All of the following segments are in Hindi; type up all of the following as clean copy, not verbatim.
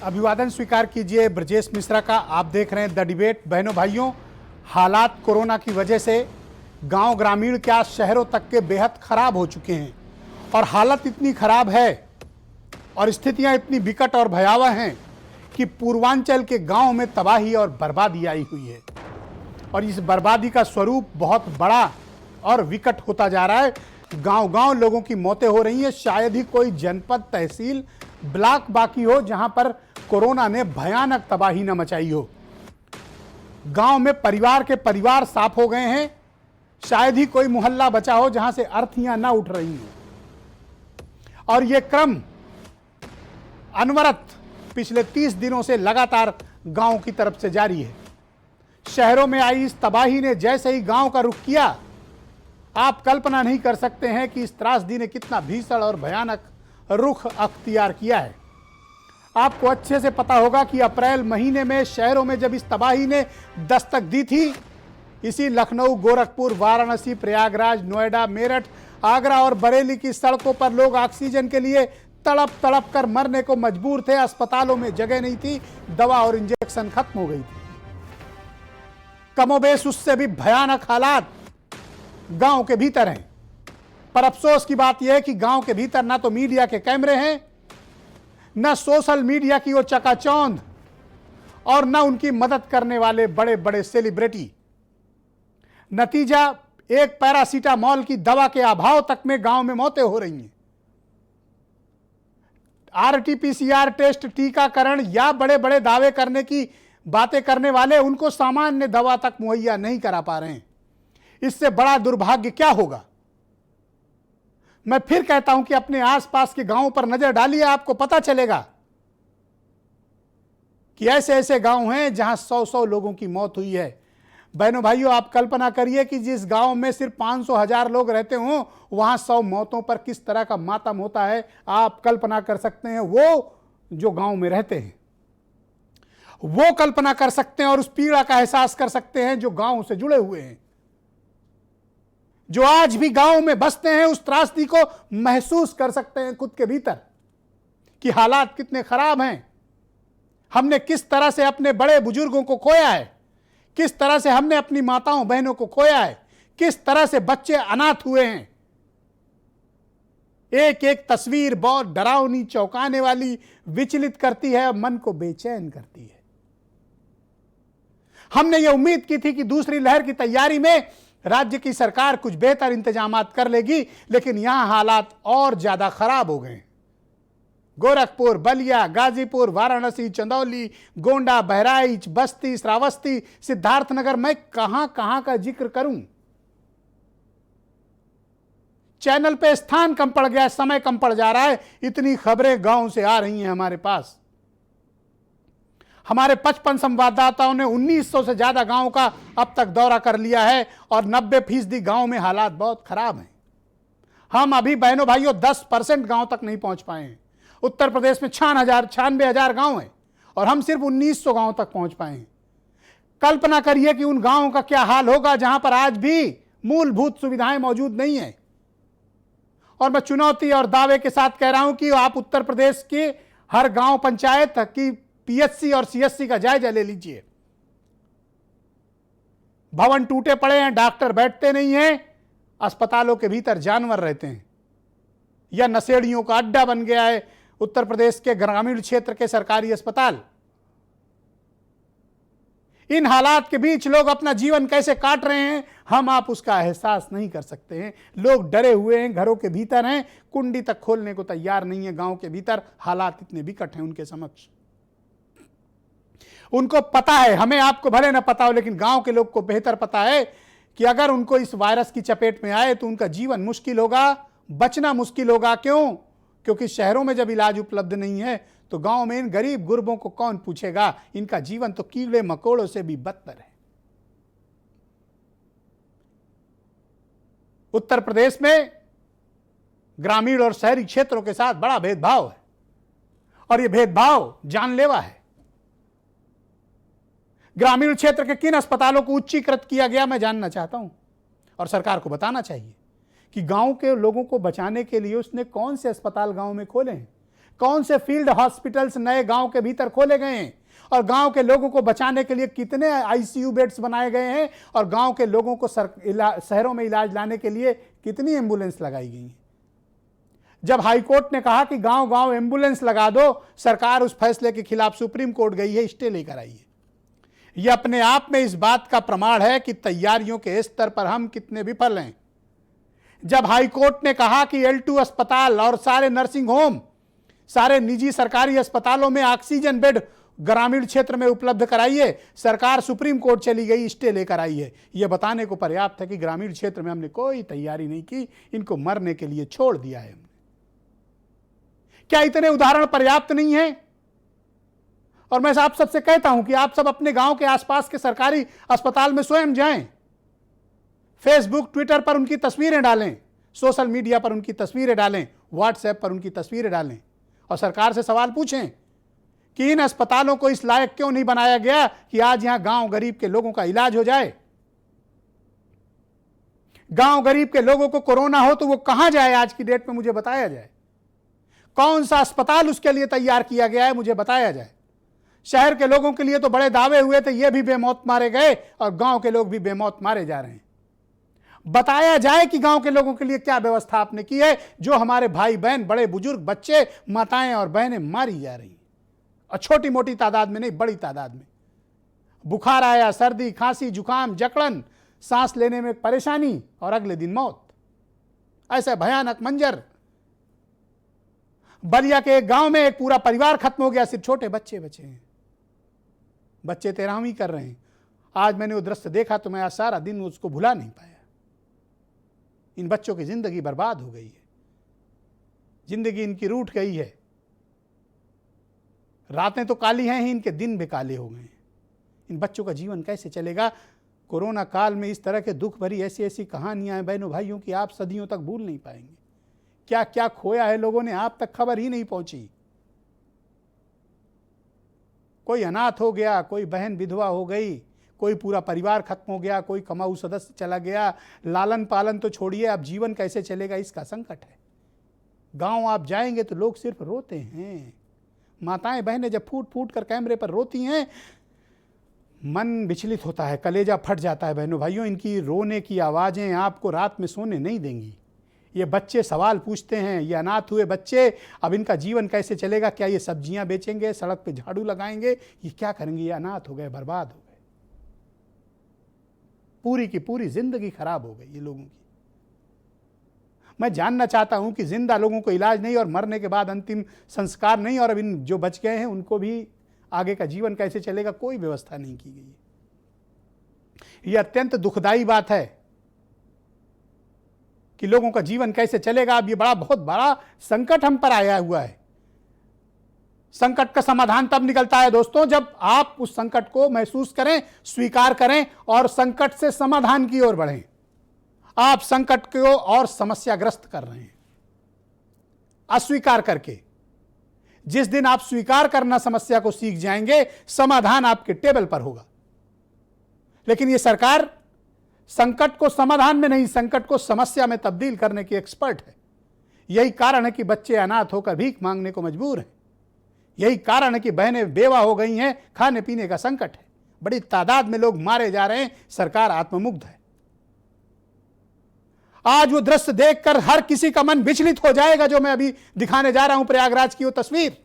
अभिवादन स्वीकार कीजिए ब्रजेश मिश्रा का। आप देख रहे हैं द डिबेट। बहनों भाइयों, हालात कोरोना की वजह से गांव ग्रामीण क्या शहरों तक के बेहद खराब हो चुके हैं और हालत इतनी खराब है और स्थितियां इतनी विकट और भयावह हैं कि पूर्वांचल के गांव में तबाही और बर्बादी आई हुई है और इस बर्बादी का स्वरूप बहुत बड़ा और विकट होता जा रहा है। गांव-गांव लोगों की मौतें हो रही हैं। शायद ही कोई जनपद, तहसील, ब्लॉक बाकी हो जहां पर कोरोना ने भयानक तबाही न मचाई हो। गांव में परिवार के परिवार साफ हो गए हैं। शायद ही कोई मोहल्ला बचा हो जहां से अर्थियां ना उठ रही हो और यह क्रम अनवरत पिछले 30 दिनों से लगातार गांव की तरफ से जारी है। शहरों में आई इस तबाही ने जैसे ही गांव का रुख किया, आप कल्पना नहीं कर सकते हैं कि इस त्रासदी ने कितना भीषण और भयानक रुख अख्तियार किया है। आपको अच्छे से पता होगा कि अप्रैल महीने में शहरों में जब इस तबाही ने दस्तक दी थी, इसी लखनऊ, गोरखपुर, वाराणसी, प्रयागराज, नोएडा, मेरठ, आगरा और बरेली की सड़कों पर लोग ऑक्सीजन के लिए तड़प तड़प कर मरने को मजबूर थे। अस्पतालों में जगह नहीं थी, दवा और इंजेक्शन खत्म हो गई थी। कमोबेश उससे भी भयानक हालात गांव के भीतर हैं। पर अफसोस की बात यह है कि गांव के भीतर ना तो मीडिया के कैमरे हैं, ना सोशल मीडिया की वो चकाचौंध और ना उनकी मदद करने वाले बड़े बड़े सेलिब्रिटी। नतीजा, एक पैरासीटामॉल की दवा के अभाव तक में गांव में मौतें हो रही हैं। आरटी-पीसीआर टेस्ट, टीकाकरण या बड़े बड़े दावे करने की बातें करने वाले उनको सामान्य दवा तक मुहैया नहीं करा पा रहे हैं। इससे बड़ा दुर्भाग्य क्या होगा। मैं फिर कहता हूं कि अपने आसपास के गांवों पर नजर डालिए, आपको पता चलेगा कि ऐसे ऐसे गांव हैं जहां 100-100 लोगों की मौत हुई है। बहनों भाइयों, आप कल्पना करिए कि जिस गांव में सिर्फ 500-1000 लोग रहते हों, वहां 100 मौतों पर किस तरह का मातम होता है। आप कल्पना कर सकते हैं। वो जो गांव में रहते हैं वो कल्पना कर सकते हैं और उस पीड़ा का एहसास कर सकते हैं जो गांव से जुड़े हुए हैं, जो आज भी गांव में बसते हैं। उस त्रासदी को महसूस कर सकते हैं खुद के भीतर कि हालात कितने खराब हैं। हमने किस तरह से अपने बड़े बुजुर्गों को खोया है, किस तरह से हमने अपनी माताओं बहनों को खोया है, किस तरह से बच्चे अनाथ हुए हैं। एक एक तस्वीर बहुत डरावनी, चौंकाने वाली, विचलित करती है और मन को बेचैन करती है। हमने यह उम्मीद की थी कि दूसरी लहर की तैयारी में राज्य की सरकार कुछ बेहतर इंतजामात कर लेगी, लेकिन यहां हालात और ज्यादा खराब हो गए। गोरखपुर, बलिया, गाजीपुर, वाराणसी, चंदौली, गोंडा, बहराइच, बस्ती, श्रावस्ती, सिद्धार्थनगर, मैं कहां कहां का जिक्र करूं। चैनल पे स्थान कम पड़ गया, समय कम पड़ जा रहा है। इतनी खबरें गांव से आ रही हैं हमारे पास। हमारे 55 संवाददाताओं ने 1900 से ज्यादा गांवों का अब तक दौरा कर लिया है और 90% गांव में हालात बहुत खराब हैं। हम अभी बहनों भाइयों 10% गांव तक नहीं पहुंच पाए हैं। उत्तर प्रदेश में 96,000 गांव हैं और हम सिर्फ 1900 गांव तक पहुंच पाए हैं। कल्पना करिए कि उन गांवों का क्या हाल होगा जहां पर आज भी मूलभूत सुविधाएं मौजूद नहीं है। और मैं चुनौती और दावे के साथ कह रहा हूं कि आप उत्तर प्रदेश के हर गांव पंचायत की पीएचसी और सीएचसी का जायजा ले लीजिए। भवन टूटे पड़े हैं, डॉक्टर बैठते नहीं हैं, अस्पतालों के भीतर जानवर रहते हैं या नशेड़ियों का अड्डा बन गया है उत्तर प्रदेश के ग्रामीण क्षेत्र के सरकारी अस्पताल। इन हालात के बीच लोग अपना जीवन कैसे काट रहे हैं, हम आप उसका एहसास नहीं कर सकते हैं। लोग डरे हुए हैं, घरों के भीतर हैं, कुंडी तक खोलने को तैयार नहीं है। गांव के भीतर हालात इतने विकट हैं उनके समक्ष। उनको पता है, हमें आपको भले न पता हो, लेकिन गांव के लोग को बेहतर पता है कि अगर उनको इस वायरस की चपेट में आए तो उनका जीवन मुश्किल होगा, बचना मुश्किल होगा। क्यों? क्योंकि शहरों में जब इलाज उपलब्ध नहीं है तो गांव में इन गरीब गुरबों को कौन पूछेगा। इनका जीवन तो कीड़े मकोड़ों से भी बदतर है। उत्तर प्रदेश में ग्रामीण और शहरी क्षेत्रों के साथ बड़ा भेदभाव है और यह भेदभाव जानलेवा है। ग्रामीण क्षेत्र के किन अस्पतालों को उच्चीकृत किया गया, मैं जानना चाहता हूं और सरकार को बताना चाहिए कि गांव के लोगों को बचाने के लिए उसने कौन से अस्पताल गांव में खोले हैं। कौन से फील्ड हॉस्पिटल्स नए गांव के भीतर खोले गए हैं और गांव के लोगों को बचाने के लिए कितने आईसीयू बेड्स बनाए गए हैं और गांव के लोगों को शहरों में इलाज लाने के लिए कितनी एम्बुलेंस लगाई गई हैं। जब हाईकोर्ट ने कहा कि गांव गांव एम्बुलेंस लगा दो, सरकार उस फैसले के खिलाफ सुप्रीम कोर्ट गई है, स्टे लेकर आई है। यह अपने आप में इस बात का प्रमाण है कि तैयारियों के स्तर पर हम कितने विफल हैं। जब हाईकोर्ट ने कहा कि L2 अस्पताल और सारे नर्सिंग होम, सारे निजी सरकारी अस्पतालों में ऑक्सीजन बेड ग्रामीण क्षेत्र में उपलब्ध कराइए, सरकार सुप्रीम कोर्ट चली गई, स्टे लेकर आई है। यह बताने को पर्याप्त है कि ग्रामीण क्षेत्र में हमने कोई तैयारी नहीं की, इनको मरने के लिए छोड़ दिया है हमने। क्या इतने उदाहरण पर्याप्त नहीं है? और मैं आप सबसे कहता हूं कि आप सब अपने गांव के आसपास के सरकारी अस्पताल में स्वयं जाएं, फेसबुक ट्विटर पर उनकी तस्वीरें डालें, सोशल मीडिया पर उनकी तस्वीरें डालें, व्हाट्सएप पर उनकी तस्वीरें डालें और सरकार से सवाल पूछें कि इन अस्पतालों को इस लायक क्यों नहीं बनाया गया कि आज यहां गांव गरीब के लोगों का इलाज हो जाए। गांव गरीब के लोगों को कोरोना हो तो वो कहां जाए आज की डेट में, मुझे बताया जाए। कौन सा अस्पताल उसके लिए तैयार किया गया है, मुझे बताया जाए। शहर के लोगों के लिए तो बड़े दावे हुए थे, ये भी बेमौत मारे गए और गांव के लोग भी बेमौत मारे जा रहे हैं। बताया जाए कि गांव के लोगों के लिए क्या व्यवस्था आपने की है, जो हमारे भाई बहन, बड़े बुजुर्ग, बच्चे, माताएं और बहनें मारी जा रही हैं, और छोटी मोटी तादाद में नहीं, बड़ी तादाद में। बुखार आया, सर्दी, खांसी, जुकाम, जकड़न, सांस लेने में परेशानी और अगले दिन मौत। ऐसा भयानक मंजर। बलिया के एक गांव में एक पूरा परिवार खत्म हो गया, सिर्फ छोटे बच्चे बचे हैं। बच्चे 13वीं कर रहे हैं। आज मैंने वो दृश्य देखा तो मैं आज सारा दिन उसको भुला नहीं पाया। इन बच्चों की जिंदगी बर्बाद हो गई है, जिंदगी इनकी रूठ गई है। रातें तो काली हैं ही, इनके दिन भी काले हो गए हैं। इन बच्चों का जीवन कैसे चलेगा? कोरोना काल में इस तरह के दुख भरी ऐसी ऐसी कहानियां हैं बहनों भाइयों की, आप सदियों तक भूल नहीं पाएंगे। क्या क्या खोया है लोगों ने, आप तक खबर ही नहीं पहुंची। कोई अनाथ हो गया, कोई बहन विधवा हो गई, कोई पूरा परिवार खत्म हो गया, कोई कमाऊ सदस्य चला गया। लालन पालन तो छोड़िए, अब जीवन कैसे चलेगा इसका संकट है। गांव आप जाएंगे तो लोग सिर्फ रोते हैं। माताएं बहनें जब फूट फूट कर कैमरे पर रोती हैं, मन विचलित होता है, कलेजा फट जाता है। बहनों भाइयों, इनकी रोने की आवाज़ें आपको रात में सोने नहीं देंगी। ये बच्चे सवाल पूछते हैं, ये अनाथ हुए बच्चे, अब इनका जीवन कैसे चलेगा? क्या ये सब्जियां बेचेंगे, सड़क पे झाड़ू लगाएंगे, ये क्या करेंगे? ये अनाथ हो गए, बर्बाद हो गए, पूरी की पूरी जिंदगी खराब हो गई ये लोगों की। मैं जानना चाहता हूं कि जिंदा लोगों को इलाज नहीं और मरने के बाद अंतिम संस्कार नहीं, और अब इन जो बच गए हैं उनको भी आगे का जीवन कैसे चलेगा, कोई व्यवस्था नहीं की गई है। यह अत्यंत दुखदाई बात है कि लोगों का जीवन कैसे चलेगा। अब ये बहुत बड़ा संकट हम पर आया हुआ है। संकट का समाधान तब निकलता है दोस्तों, जब आप उस संकट को महसूस करें, स्वीकार करें और संकट से समाधान की ओर बढ़ें। आप संकट को और समस्याग्रस्त कर रहे हैं अस्वीकार करके। जिस दिन आप स्वीकार करना समस्या को सीख जाएंगे, समाधान आपके टेबल पर होगा। लेकिन यह सरकार संकट को समाधान में नहीं, संकट को समस्या में तब्दील करने की एक्सपर्ट है। यही कारण है कि बच्चे अनाथ होकर भीख मांगने को मजबूर हैं। यही कारण है कि बहनें बेवा हो गई हैं, खाने पीने का संकट है, बड़ी तादाद में लोग मारे जा रहे हैं, सरकार आत्ममुग्ध है। आज वो दृश्य देखकर हर किसी का मन विचलित हो जाएगा, जो मैं अभी दिखाने जा रहा हूं, प्रयागराज की वो तस्वीर।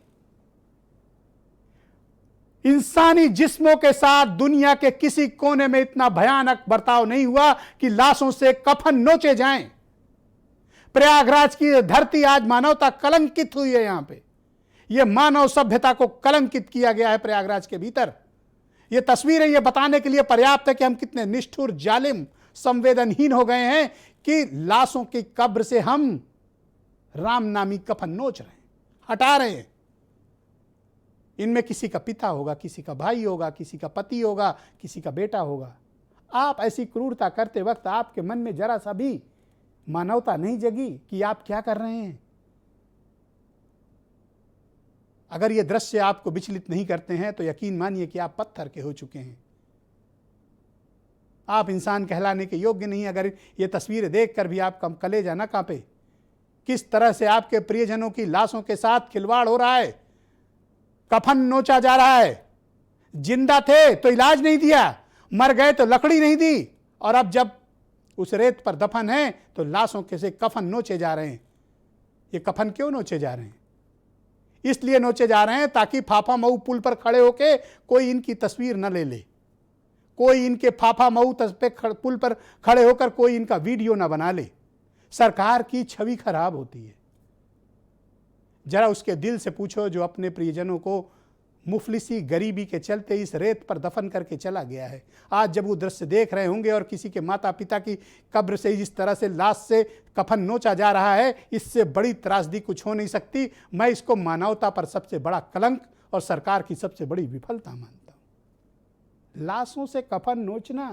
इंसानी जिस्मों के साथ दुनिया के किसी कोने में इतना भयानक बर्ताव नहीं हुआ कि लाशों से कफन नोचे जाएं। प्रयागराज की धरती आज मानवता कलंकित हुई है। यहां पे यह मानव सभ्यता को कलंकित किया गया है प्रयागराज के भीतर। यह तस्वीरें यह बताने के लिए पर्याप्त है कि हम कितने निष्ठुर, जालिम, संवेदनहीन हो गए हैं कि लाशों की कब्र से हम राम नामी कफन नोच रहे हैं, हटा रहे हैं। इनमें किसी का पिता होगा, किसी का भाई होगा, किसी का पति होगा, किसी का बेटा होगा। आप ऐसी क्रूरता करते वक्त आपके मन में जरा सा भी मानवता नहीं जगी कि आप क्या कर रहे हैं? अगर ये दृश्य आपको विचलित नहीं करते हैं तो यकीन मानिए कि आप पत्थर के हो चुके हैं। आप इंसान कहलाने के योग्य नहीं। अगर ये तस्वीरें देखकर भी आपका कलेजा न कांपे किस तरह से आपके प्रियजनों की लाशों के साथ खिलवाड़ हो रहा है, कफन नोचा जा रहा है। जिंदा थे तो इलाज नहीं दिया, मर गए तो लकड़ी नहीं दी, और अब जब उस रेत पर दफन है तो लाशों के से कफन नोचे जा रहे हैं। ये कफन क्यों नोचे जा रहे हैं? इसलिए नोचे जा रहे हैं ताकि फाफा मऊ पुल पर खड़े होके कोई इनकी तस्वीर न ले ले, कोई इनके फाफा मऊ पुल पर खड़े होकर कोई इनका वीडियो न बना ले। सरकार की छवि खराब होती है। जरा उसके दिल से पूछो जो अपने प्रियजनों को मुफलिसी गरीबी के चलते इस रेत पर दफन करके चला गया है। आज जब वो दृश्य देख रहे होंगे और किसी के माता पिता की कब्र से इस तरह से लाश से कफन नोचा जा रहा है, इससे बड़ी त्रासदी कुछ हो नहीं सकती। मैं इसको मानवता पर सबसे बड़ा कलंक और सरकार की सबसे बड़ी विफलता मानता हूं। लाशों से कफन नोचना,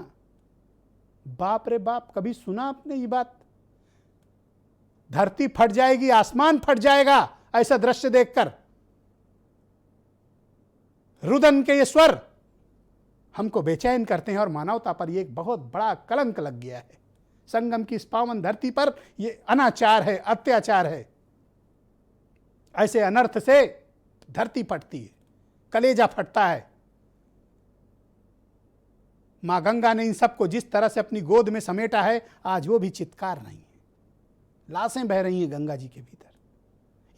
बाप रे बाप, कभी सुना आपने ये बात? धरती फट जाएगी, आसमान फट जाएगा ऐसा दृश्य देखकर। रुदन के ये स्वर हमको बेचैन करते हैं और मानवता पर ये एक बहुत बड़ा कलंक लग गया है। संगम की इस पावन धरती पर ये अनाचार है, अत्याचार है। ऐसे अनर्थ से धरती फटती है, कलेजा फटता है। मां गंगा ने इन सबको जिस तरह से अपनी गोद में समेटा है, आज वो भी चित्कार नहीं है। लाशें बह रही हैं गंगा जी के भीतर।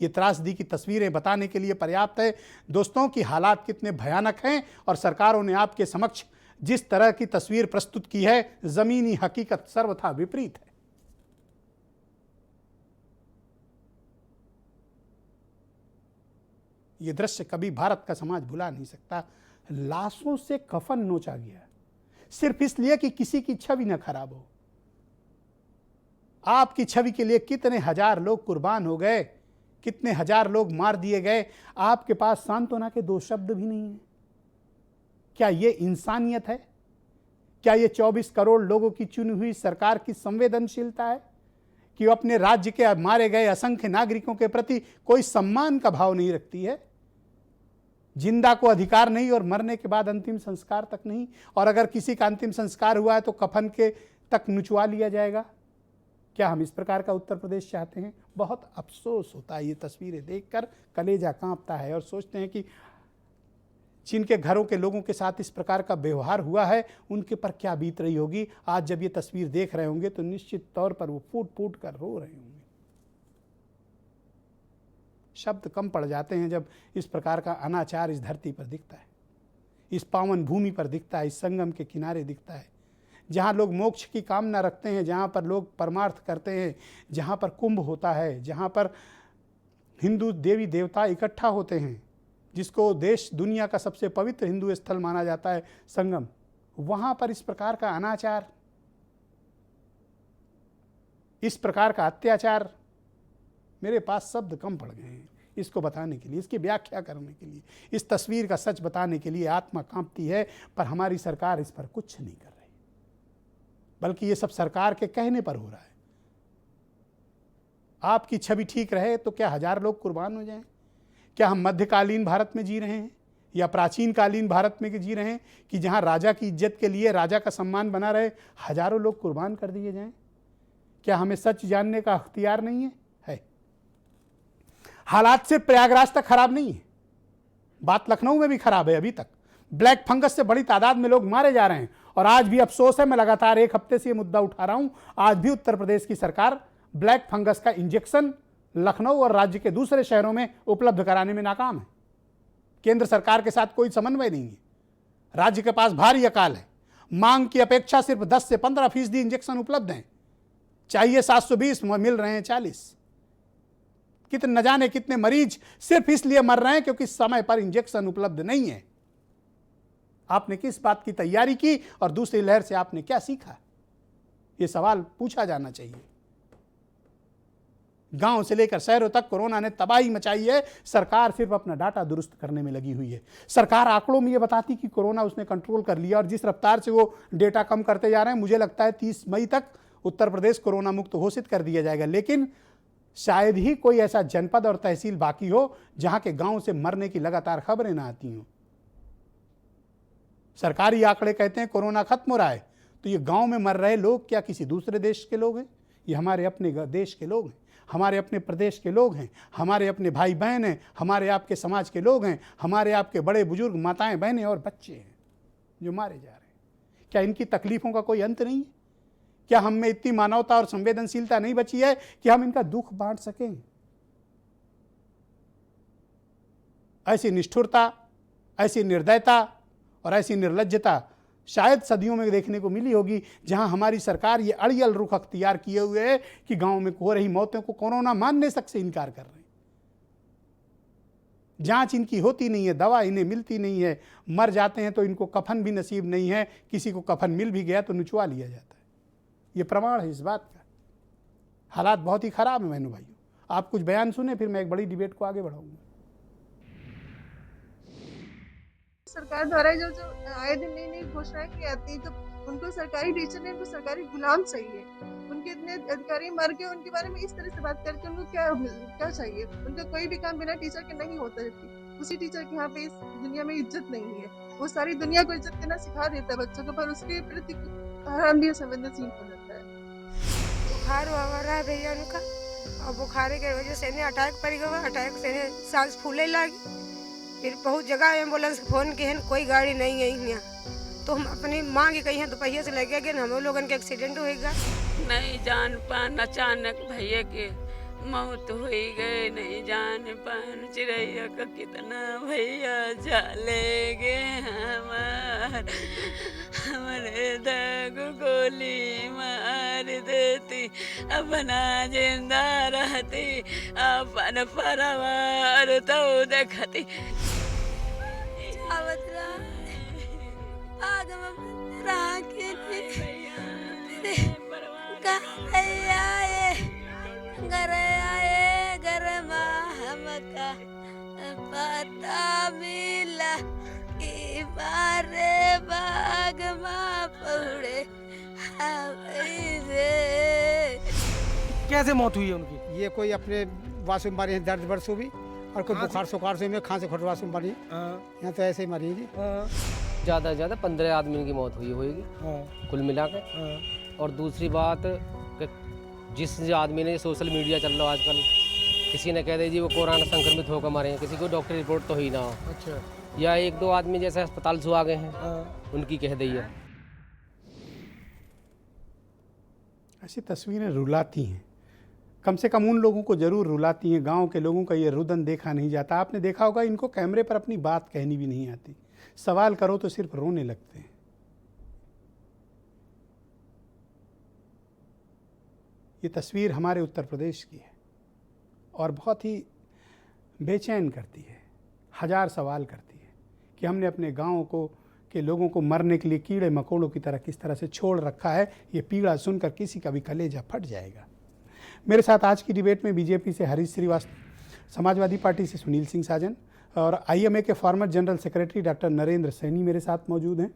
ये त्रासदी की तस्वीरें बताने के लिए पर्याप्त है दोस्तों कि हालात कितने भयानक हैं, और सरकारों ने आपके समक्ष जिस तरह की तस्वीर प्रस्तुत की है, जमीनी हकीकत सर्वथा विपरीत है। ये दृश्य कभी भारत का समाज भुला नहीं सकता। लाशों से कफन नोचा गया सिर्फ इसलिए कि किसी की छवि न खराब हो। आपकी छवि के लिए कितने हजार लोग कुर्बान हो गए, कितने हजार लोग मार दिए गए। आपके पास सांत्वना के दो शब्द भी नहीं है। क्या ये इंसानियत है? क्या ये 24 करोड़ लोगों की चुनी हुई सरकार की संवेदनशीलता है कि वो अपने राज्य के मारे गए असंख्य नागरिकों के प्रति कोई सम्मान का भाव नहीं रखती है? जिंदा को अधिकार नहीं और मरने के बाद अंतिम संस्कार तक नहीं, और अगर किसी का अंतिम संस्कार हुआ है तो कफन के तक नुचवा लिया जाएगा। क्या हम इस प्रकार का उत्तर प्रदेश चाहते हैं? बहुत अफसोस होता है ये तस्वीरें देखकर, कलेजा कांपता है, और सोचते हैं कि जिनके घरों के लोगों के साथ इस प्रकार का व्यवहार हुआ है उनके पर क्या बीत रही होगी। आज जब ये तस्वीर देख रहे होंगे तो निश्चित तौर पर वो फूट फूट कर रो रहे होंगे। शब्द कम पड़ जाते हैं जब इस प्रकार का अनाचार इस धरती पर दिखता है, इस पावन भूमि पर दिखता है, इस संगम के किनारे दिखता है, जहाँ लोग मोक्ष की कामना रखते हैं, जहाँ पर लोग परमार्थ करते हैं, जहाँ पर कुंभ होता है, जहाँ पर हिंदू देवी देवता इकट्ठा होते हैं, जिसको देश दुनिया का सबसे पवित्र हिंदू स्थल माना जाता है संगम, वहाँ पर इस प्रकार का अनाचार, इस प्रकार का अत्याचार, मेरे पास शब्द कम पड़ गए हैं इसको बताने के लिए, इसकी व्याख्या करने के लिए, इस तस्वीर का सच बताने के लिए। आत्मा कांपती है, पर हमारी सरकार इस पर कुछ नहीं कर रही, बल्कि ये सब सरकार के कहने पर हो रहा है। आपकी छवि ठीक रहे तो क्या हजार लोग कुर्बान हो जाएं? क्या हम मध्यकालीन भारत में जी रहे हैं या प्राचीन कालीन भारत में जी रहे हैं कि जहां राजा की इज्जत के लिए, राजा का सम्मान बना रहे, हजारों लोग कुर्बान कर दिए जाएं? क्या हमें सच जानने का अख्तियार नहीं है? हालात सिर्फ प्रयागराज तक खराब नहीं है, बात लखनऊ में भी खराब है। अभी तक ब्लैक फंगस से बड़ी तादाद में लोग मारे जा रहे हैं, और आज भी अफसोस है, मैं लगातार एक हफ्ते से ये मुद्दा उठा रहा हूं, आज भी उत्तर प्रदेश की सरकार ब्लैक फंगस का इंजेक्शन लखनऊ और राज्य के दूसरे शहरों में उपलब्ध कराने में नाकाम है। केंद्र सरकार के साथ कोई समन्वय नहीं है। राज्य के पास भारी अकाल है, मांग की अपेक्षा सिर्फ 10 से 15% इंजेक्शन उपलब्ध हैं, चाहिए 720, मिल रहे हैं 40। कितने न जाने कितने मरीज सिर्फ इसलिए मर रहे हैं क्योंकि समय पर इंजेक्शन उपलब्ध नहीं है। आपने किस बात की तैयारी की और दूसरी लहर से आपने क्या सीखा? यह सवाल पूछा जाना चाहिए। गांव से लेकर शहरों तक कोरोना ने तबाही मचाई है, सरकार सिर्फ अपना डाटा दुरुस्त करने में लगी हुई है। सरकार आंकड़ों में यह बताती कि कोरोना उसने कंट्रोल कर लिया, और जिस रफ्तार से वो डेटा कम करते जा रहे हैं, मुझे लगता है 30 मई तक उत्तर प्रदेश कोरोना मुक्त घोषित कर दिया जाएगा। लेकिन शायद ही कोई ऐसा जनपद और तहसील बाकी हो जहां के गांव से मरने की लगातार खबरें ना आती हों। सरकारी आंकड़े कहते हैं कोरोना खत्म हो रहा है, तो ये गांव में मर रहे लोग क्या किसी दूसरे देश के लोग हैं? ये हमारे अपने देश के लोग हैं, हमारे अपने प्रदेश के लोग हैं, हमारे अपने भाई बहन हैं, हमारे आपके समाज के लोग हैं, हमारे आपके बड़े बुजुर्ग माताएं बहनें और बच्चे हैं जो मारे जा रहे हैं। क्या इनकी तकलीफ़ों का कोई अंत नहीं है? क्या हम में इतनी मानवता और संवेदनशीलता नहीं बची है कि हम इनका दुख बांट सकें? ऐसी निष्ठुरता, ऐसी निर्दयता और ऐसी निर्लज्जता शायद सदियों में देखने को मिली होगी, जहां हमारी सरकार ये अड़ियल रुख अख्तियार किए हुए है कि गांव में हो रही मौतों को कोरोना मानने तक से इनकार कर रहे हैं। जांच इनकी होती नहीं है, दवा इन्हें मिलती नहीं है, मर जाते हैं तो इनको कफन भी नसीब नहीं है, किसी को कफन मिल भी गया तो नुचवा लिया जाता है। ये प्रमाण है इस बात का। हालात बहुत ही खराब है बहनों भाइयों। आप कुछ बयान सुने, फिर मैं एक बड़ी डिबेट को आगे बढ़ाऊंगा। सरकार द्वारा जो आए दिन नई नई घोषणाएं की जाती है, तो उनको सरकारी टीचर ने उनको सरकारी गुलाम चाहिए। उनके इतने अधिकारी मर गए, उनके बारे में इस तरह से बात करके उनको क्या चाहिए? उनका कोई भी काम बिना टीचर के नहीं होता है। उसी टीचर के यहाँ पे इस दुनिया में इज्जत नहीं है। वो सारी दुनिया को इज्जत देना सिखा देता है बच्चों को, पर उसके प्रति आराम भी संवेदनशील हो जाता है। बुखार हुआ रहा है भैया उनका, और बुखार की वजह से अटैक पड़ गया। अटैक से सांस फूले लगी। फिर बहुत जगह एम्बुलेंस फोन किए, कोई गाड़ी नहीं है यहाँ। तो हम अपनी माँ की कहीं दोपहिया से लगे गए, हम लोगों के एक्सीडेंट होएगा। नहीं जान पान अचानक भैया के मौत हो गए, नहीं जान पान चिड़ैया का कितना भैया झाले गे हमारे दाग गोली मार देती, अपना जिंदा रहती, अपन परिवार तो देखती। पता मिला कि बारे बाग माँ पौड़े कैसे मौत हुई है उनकी? ये कोई अपने वाशरूम मारी है, दर्द बरसों भी, और कोई बुखार सुखार से में खांसी खट वाशरूम मारी है। यहाँ तो ऐसे ही मारी है जी। ज़्यादा से ज़्यादा 15 आदमी की मौत हुई होगी कुल मिला के। और दूसरी बात कि जिस आदमी ने सोशल मीडिया चल रहा आजकल, किसी ने कह दे जी वो कोरोना संक्रमित होकर मरे हैं, किसी को डॉक्टर रिपोर्ट तो ही ना हो। अच्छा। या एक दो आदमी जैसे अस्पताल से आ गए हैं उनकी कह दी है। ऐसी तस्वीरें रुलाती हैं, कम से कम उन लोगों को ज़रूर रुलाती हैं। गांव के लोगों का ये रुदन देखा नहीं जाता। आपने देखा होगा इनको कैमरे पर अपनी बात कहनी भी नहीं आती, सवाल करो तो सिर्फ रोने लगते हैं। ये तस्वीर हमारे उत्तर प्रदेश की है और बहुत ही बेचैन करती है, हजार सवाल करती है कि हमने अपने गांव को के लोगों को मरने के लिए कीड़े मकोड़ों की तरह किस तरह से छोड़ रखा है। ये पीड़ा सुनकर किसी का भी कलेजा फट जाएगा। मेरे साथ आज की डिबेट में बीजेपी से हरीश श्रीवास्तव, समाजवादी पार्टी से सुनील सिंह साजन और आईएमए के former general secretary doctor Narendra Saini मेरे साथ मौजूद हैं।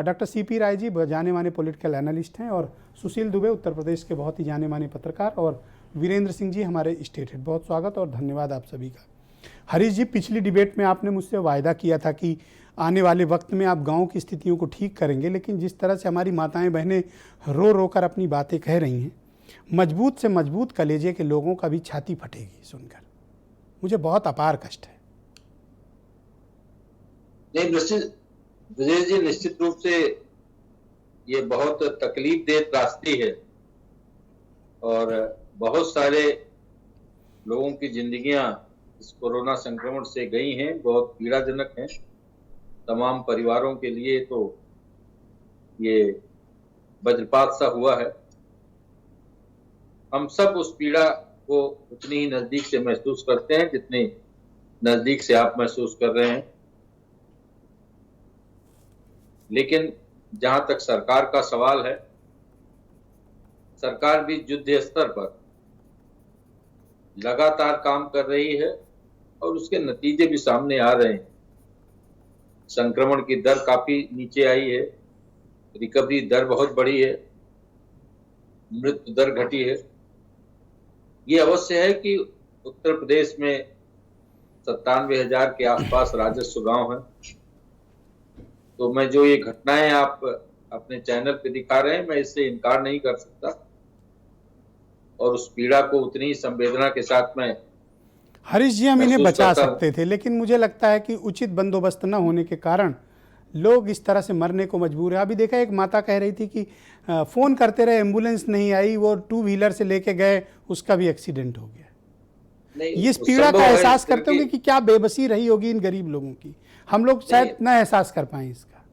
डॉक्टर सीपी राय जी जाने माने पॉलिटिकल एनालिस्ट हैं और सुशील दुबे उत्तर प्रदेश के बहुत ही जाने माने पत्रकार, और वीरेंद्र सिंह जी हमारे स्टेट हेड। बहुत स्वागत और धन्यवाद आप सभी का। हरीश जी, पिछली डिबेट में आपने मुझसे वायदा किया था कि आने वाले वक्त में आप गांव की स्थितियों को ठीक करेंगे, लेकिन जिस तरह से हमारी माताएं बहनें रो रो कर अपनी बातें कह रही हैं, मजबूत से मजबूत कलेजे के लोगों का भी छाती फटेगी सुनकर। मुझे बहुत अपार कष्ट है। नहीं, विजय जी, निश्चित रूप से ये बहुत तकलीफ देह त्रासदी है और बहुत सारे लोगों की जिंदगियां इस कोरोना संक्रमण से गई हैं, बहुत पीड़ाजनक हैं। तमाम परिवारों के लिए तो ये वज्रपात सा हुआ है। हम सब उस पीड़ा को उतनी ही नजदीक से महसूस करते हैं जितनी नजदीक से आप महसूस कर रहे हैं। लेकिन जहां तक सरकार का सवाल है, सरकार भी युद्ध स्तर पर लगातार काम कर रही है और उसके नतीजे भी सामने आ रहे हैं। संक्रमण की दर काफी नीचे आई है, रिकवरी दर बहुत बढ़ी है, मृत्यु दर घटी है। ये अवश्य है कि उत्तर प्रदेश में 97,000 के आसपास राजस्व गांव हैं। तो मैं जो ये घटनाएं आप अपने चैनल पे दिखा रहे हैं, मैं इससे इनकार नहीं कर सकता। और उस पीड़ा को उतनी ही संवेदना के साथ में हरीश जी, हम इन्हें महसूस बचा करता हूं। सकते थे, लेकिन मुझे लगता है कि उचित बंदोबस्त न होने के कारण लोग इस तरह से मरने को मजबूर है। अभी देखा, एक माता कह रही थी कि फ़ोन करते रहे, एम्बुलेंस नहीं आई, वो 2 व्हीलर से लेके गए, उसका भी एक्सीडेंट हो गया। नहीं, ये इस पीड़ा संभव का है एहसास इस तरह करते होंगे की- कि क्या बेबसी रही होगी इन गरीब लोगों की, हम लोग शायद न एहसास कर पाए इसका।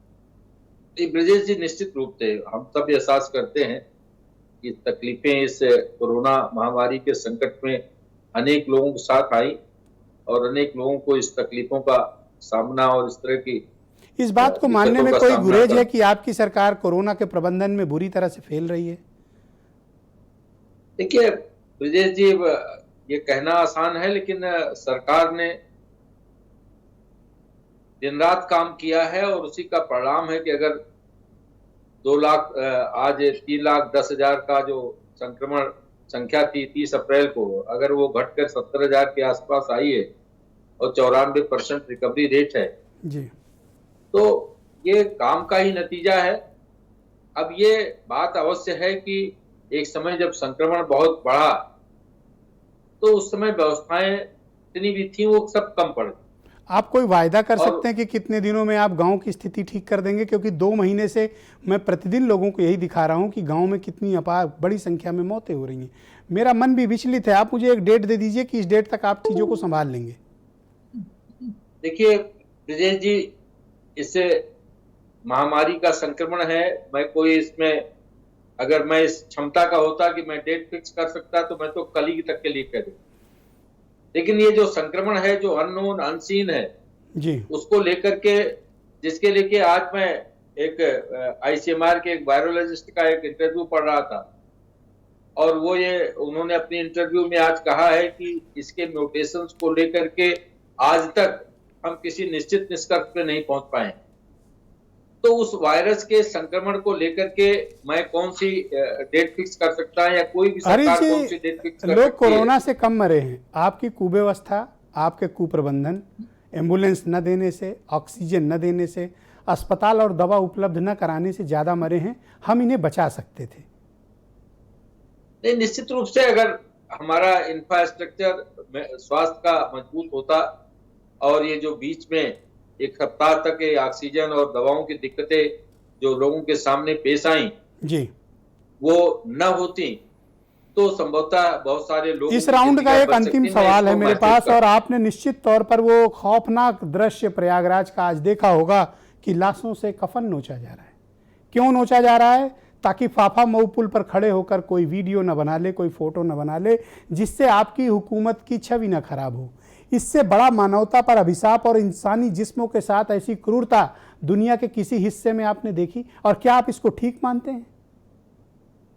नहीं, ब्रजेश जी, निश्चित रूप से हम सब एहसास करते हैं कि तकलीफें इस कोरोना महामारी के संकट में अनेक लोगों के साथ आई और अनेक लोगों को इस तकलीफों का सामना और इस तरह की इस बात को मानने दिक्कतों में का कोई सामना गुरेज कर- है कि आपकी सरकार कोरोना के प्रबंधन में बुरी तरह से फेल रही है? देखिए ब्रजेश जी, ये कहना आसान है, लेकिन सरकार ने दिन रात काम किया है और उसी का परिणाम है कि अगर 2 लाख आज 3,10,000 का जो संक्रमण संख्या थी 30 अप्रैल को, अगर वो घटकर 70,000 के आसपास आई है और 94% रिकवरी रेट है, जी, तो ये काम का ही नतीजा है। अब ये बात अवश्य है कि एक समय जब संक्रमण बहुत बढ़ा तो उस समय व्यवस्थाएं जितनी भी थी वो सब कम पड़ गई। आप कोई वायदा कर और- सकते हैं कि कितने दिनों में आप गांव की स्थिति ठीक कर देंगे? क्योंकि 2 महीने से मैं प्रतिदिन लोगों को यही दिखा रहा हूं कि गांव में कितनी अपार बड़ी संख्या में मौतें हो रही हैं। मेरा मन भी विचलित है। आप मुझे एक डेट दे दीजिए कि इस डेट तक आप चीज़ों को संभाल लेंगे। देखिए ब्रजेश जी, इससे महामारी का संक्रमण है, मैं कोई इसमें, अगर मैं इस क्षमता का होता कि मैं डेट फिक्स कर सकता तो मैं तो कल ही तक के लिए कह दूं। लेकिन ये जो संक्रमण है, जो अननोन अनसीन है, जी, उसको लेकर के, जिसके लेके आज मैं एक आईसीएमआर के एक वायरोलॉजिस्ट का एक इंटरव्यू पढ़ रहा था और वो ये उन्होंने अपने इंटरव्यू में आज कहा है कि इसके म्यूटेशंस को लेकर के आज तक हम किसी निश्चित निष्कर्ष पे नहीं पहुंच पाए। तो उस वायरस के संक्रमण को लेकर के मैं कौन सी डेट फिक्स कर सकता है या कोई भी हरीश सरकार कौन सी जी, डेट फिक्स कर लोग सकती है? कोरोना से कम मरे हैं। आपकी कुव्यवस्था, आपके कुप्रबंधन, एम्बुलेंस न देने से, ऑक्सीजन न देने से, अस्पताल और दवा उपलब्ध न कराने से ज़्यादा मरे हैं। हम इन्हें बचा सकते थे। नहीं, निश्चित रूप से अगर हमारा इंफ्रास्ट्रक्चर स्वास्थ्य का मजबूत होता और ये जो बीच में एक सप्ताह तक ये ऑक्सीजन और दवाओं की दिक्कतें जो लोगों के सामने पेश आई जी, वो न होती तो संभवतः बहुत सारे लोग इस राउंड का एक अंतिम सवाल है मेरे पास, और आपने निश्चित तौर पर वो खौफनाक दृश्य प्रयागराज का आज देखा होगा कि लाशों से कफन नोचा जा रहा है। क्यों नोचा जा रहा है? ताकि फाफा मऊ पुल पर खड़े होकर कोई वीडियो न बना ले, कोई फोटो न बना ले, जिससे आपकी हुकूमत की छवि न खराब हो। इससे बड़ा मानवता पर अभिशाप और इंसानी जिस्मों के साथ ऐसी क्रूरता दुनिया के किसी हिस्से में आपने देखी? और क्या आप इसको ठीक मानते हैं?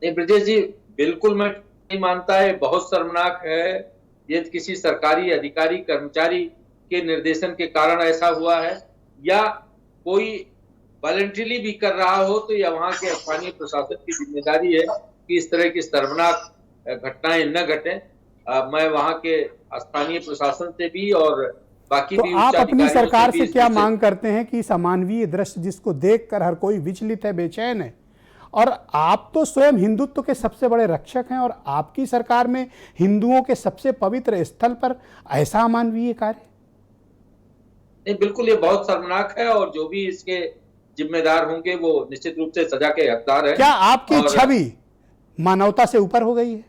नहीं ब्रजेश जी, बिल्कुल मैं नहीं मानता है। बहुत शर्मनाक है। ये किसी सरकारी अधिकारी कर्मचारी के निर्देशन के कारण ऐसा हुआ है या कोई वॉलंटरीली भी कर रहा हो तो या वहां के स्थानीय प्रशासन की जिम्मेदारी है कि इस तरह की शर्मनाक घटनाएं न घटें। मैं वहां के स्थानीय प्रशासन से भी और बाकी तो भी आप अपनी उच्चाधिकारियों सरकार भी से इस क्या विषय- मांग करते हैं कि इस अमानवीय दृश्य जिसको देखकर हर कोई विचलित है, बेचैन है, और आप तो स्वयं हिंदुत्व के सबसे बड़े रक्षक हैं और आपकी सरकार में हिंदुओं के सबसे पवित्र स्थल पर ऐसा अमानवीय कार्य? नहीं, बिल्कुल ये बहुत शर्मनाक है और जो भी इसके जिम्मेदार होंगे वो निश्चित रूप से सजा के हकदार है। क्या आपकी और छवि मानवता से ऊपर हो गई है?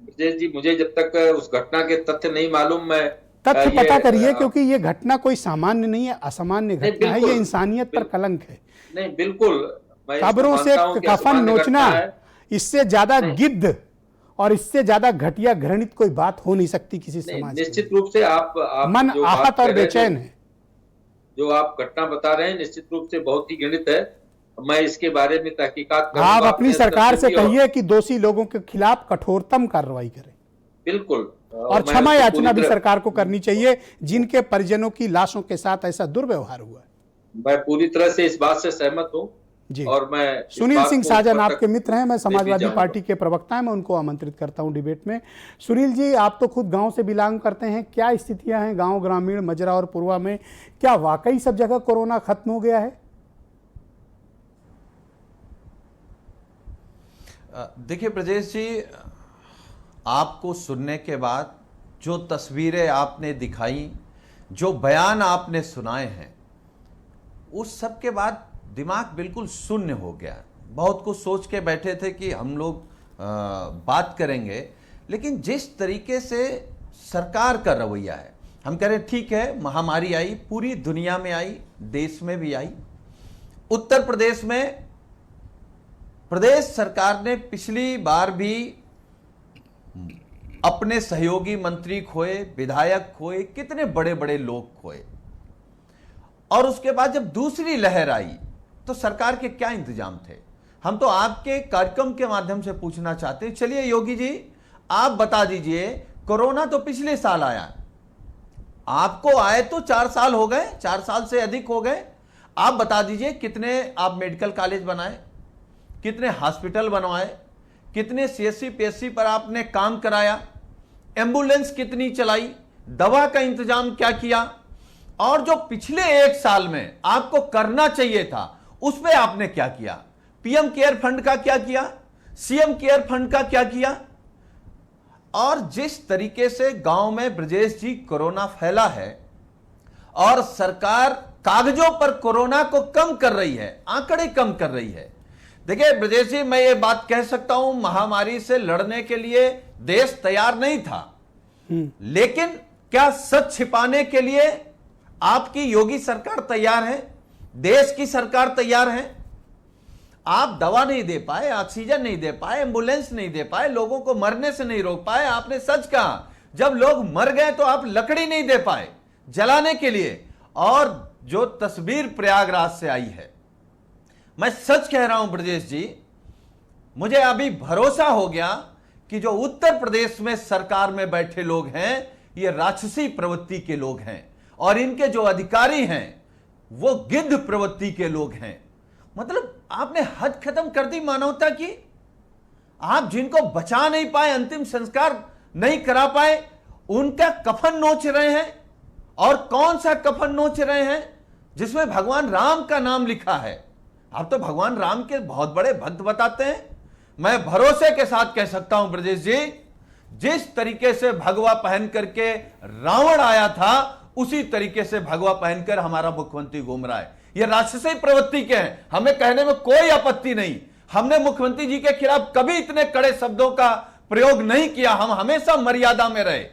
ब्रजेश जी, मुझे जब तक उस घटना के तथ्य नहीं मालूम, मैं तथ्य ये, पता करिए, क्योंकि ये घटना कोई सामान्य नहीं है, असामान्य नहीं, घटना है। बिल्कुल, ये इंसानियत पर कलंक है। नहीं बिल्कुल मैं इसको कब्रों से मानता हूं कि कफन असामान्य नोचना, घटना है। इससे ज्यादा नहीं। गिद्ध और इससे ज्यादा घटिया घृणित कोई बात हो नहीं सकती किसी नहीं, समाज के निश्चित लिए। रूप से आप मन जो बात आहत कह और रहे हैं, बेचैन है। जो आप घटना बता रहे हैं निश्चित रूप से बहुत ही घृणित है। मैं इसके बारे में तहकीकात आप करूंगा अपनी अपने सरकार स्तर से भी और- कहिए कि दोषी लोगों के खिलाफ कठोरतम कार्रवाई करे बिल्कुल। और मैं क्षमा उसको याचना पूरी भी तरह- सरकार को करनी चाहिए जिनके परिजनों की लाशों के साथ ऐसा दुर्व्यवहार हुआ है। मैं पूरी तरह से इस बात से सहमत हूँ जी। और मैं इस सुनील बात सिंह को साजन ऊपर तक आपके मित्र हैं, मैं समाजवादी जाऊंगा। पार्टी के प्रवक्ता हैं, मैं उनको आमंत्रित करता हूं डिबेट में। सुनील जी, आप तो खुद गांव से बिलोंग करते हैं, क्या स्थितियां हैं गांव, ग्रामीण, मजरा और पूर्वा में? क्या वाकई सब जगह कोरोना खत्म हो गया है? देखिए ब्रजेश जी, आपको सुनने के बाद जो तस्वीरें आपने दिखाई, जो बयान आपने सुनाए हैं, उस सब के बाद दिमाग बिल्कुल शून्य हो गया। बहुत कुछ सोच के बैठे थे कि हम लोग बात करेंगे, लेकिन जिस तरीके से सरकार का रवैया है, हम कह रहे ठीक है, महामारी आई, पूरी दुनिया में आई, देश में भी आई। उत्तर प्रदेश में प्रदेश सरकार ने पिछली बार भी अपने सहयोगी मंत्री खोए, विधायक खोए, कितने बड़े बड़े लोग खोए। और उसके बाद जब दूसरी लहर आई तो सरकार के क्या इंतजाम थे? हम तो आपके कार्यक्रम के माध्यम से पूछना चाहते हैं। चलिए योगी जी, आप बता दीजिए, कोरोना तो पिछले साल आया, आपको आए तो 4 साल हो गए, 4 साल से अधिक हो गए। आप बता दीजिए कितने आप मेडिकल कॉलेज बनाए, कितने हॉस्पिटल बनवाए, कितने सीएससी पीएससी पर आपने काम कराया, एम्बुलेंस कितनी चलाई, दवा का इंतजाम क्या किया, और जो पिछले 1 साल में आपको करना चाहिए था उस पर आपने क्या किया? पीएम केयर फंड का क्या किया, सीएम केयर फंड का क्या किया? और जिस तरीके से गांव में ब्रजेश जी कोरोना फैला है और सरकार कागजों पर कोरोना को कम कर रही है, आंकड़े कम कर रही है। देखिए ब्रजेश जी, मैं ये बात कह सकता हूं, महामारी से लड़ने के लिए देश तैयार नहीं था, लेकिन क्या सच छिपाने के लिए आपकी योगी सरकार तैयार है? देश की सरकार तैयार है? आप दवा नहीं दे पाए, ऑक्सीजन नहीं दे पाए, एम्बुलेंस नहीं दे पाए, लोगों को मरने से नहीं रोक पाए। आपने सच कहा, जब लोग मर गए तो आप लकड़ी नहीं दे पाए जलाने के लिए। और जो तस्वीर प्रयागराज से आई है, मैं सच कह रहा हूं ब्रजेश जी, मुझे अभी भरोसा हो गया कि जो उत्तर प्रदेश में सरकार में बैठे लोग हैं, ये राक्षसी प्रवृत्ति के लोग हैं, और इनके जो अधिकारी हैं वो गिद्ध प्रवृत्ति के लोग हैं। मतलब आपने हद खत्म कर दी मानवता की। आप जिनको बचा नहीं पाए, अंतिम संस्कार नहीं करा पाए, उनका कफन नोच रहे हैं। और कौन सा कफन नोच रहे हैं? जिसमें भगवान राम का नाम लिखा है। आप तो भगवान राम के बहुत बड़े भक्त बताते हैं। मैं भरोसे के साथ कह सकता हूं ब्रजेश जी, जिस तरीके से भगवा पहन करके रावण आया था, उसी तरीके से भगवा पहनकर हमारा मुख्यमंत्री घूम रहा है। ये राक्षसी प्रवृत्ति के हैं, हमें कहने में कोई आपत्ति नहीं। हमने मुख्यमंत्री जी के खिलाफ कभी इतने कड़े शब्दों का प्रयोग नहीं किया, हम हमेशा मर्यादा में रहे।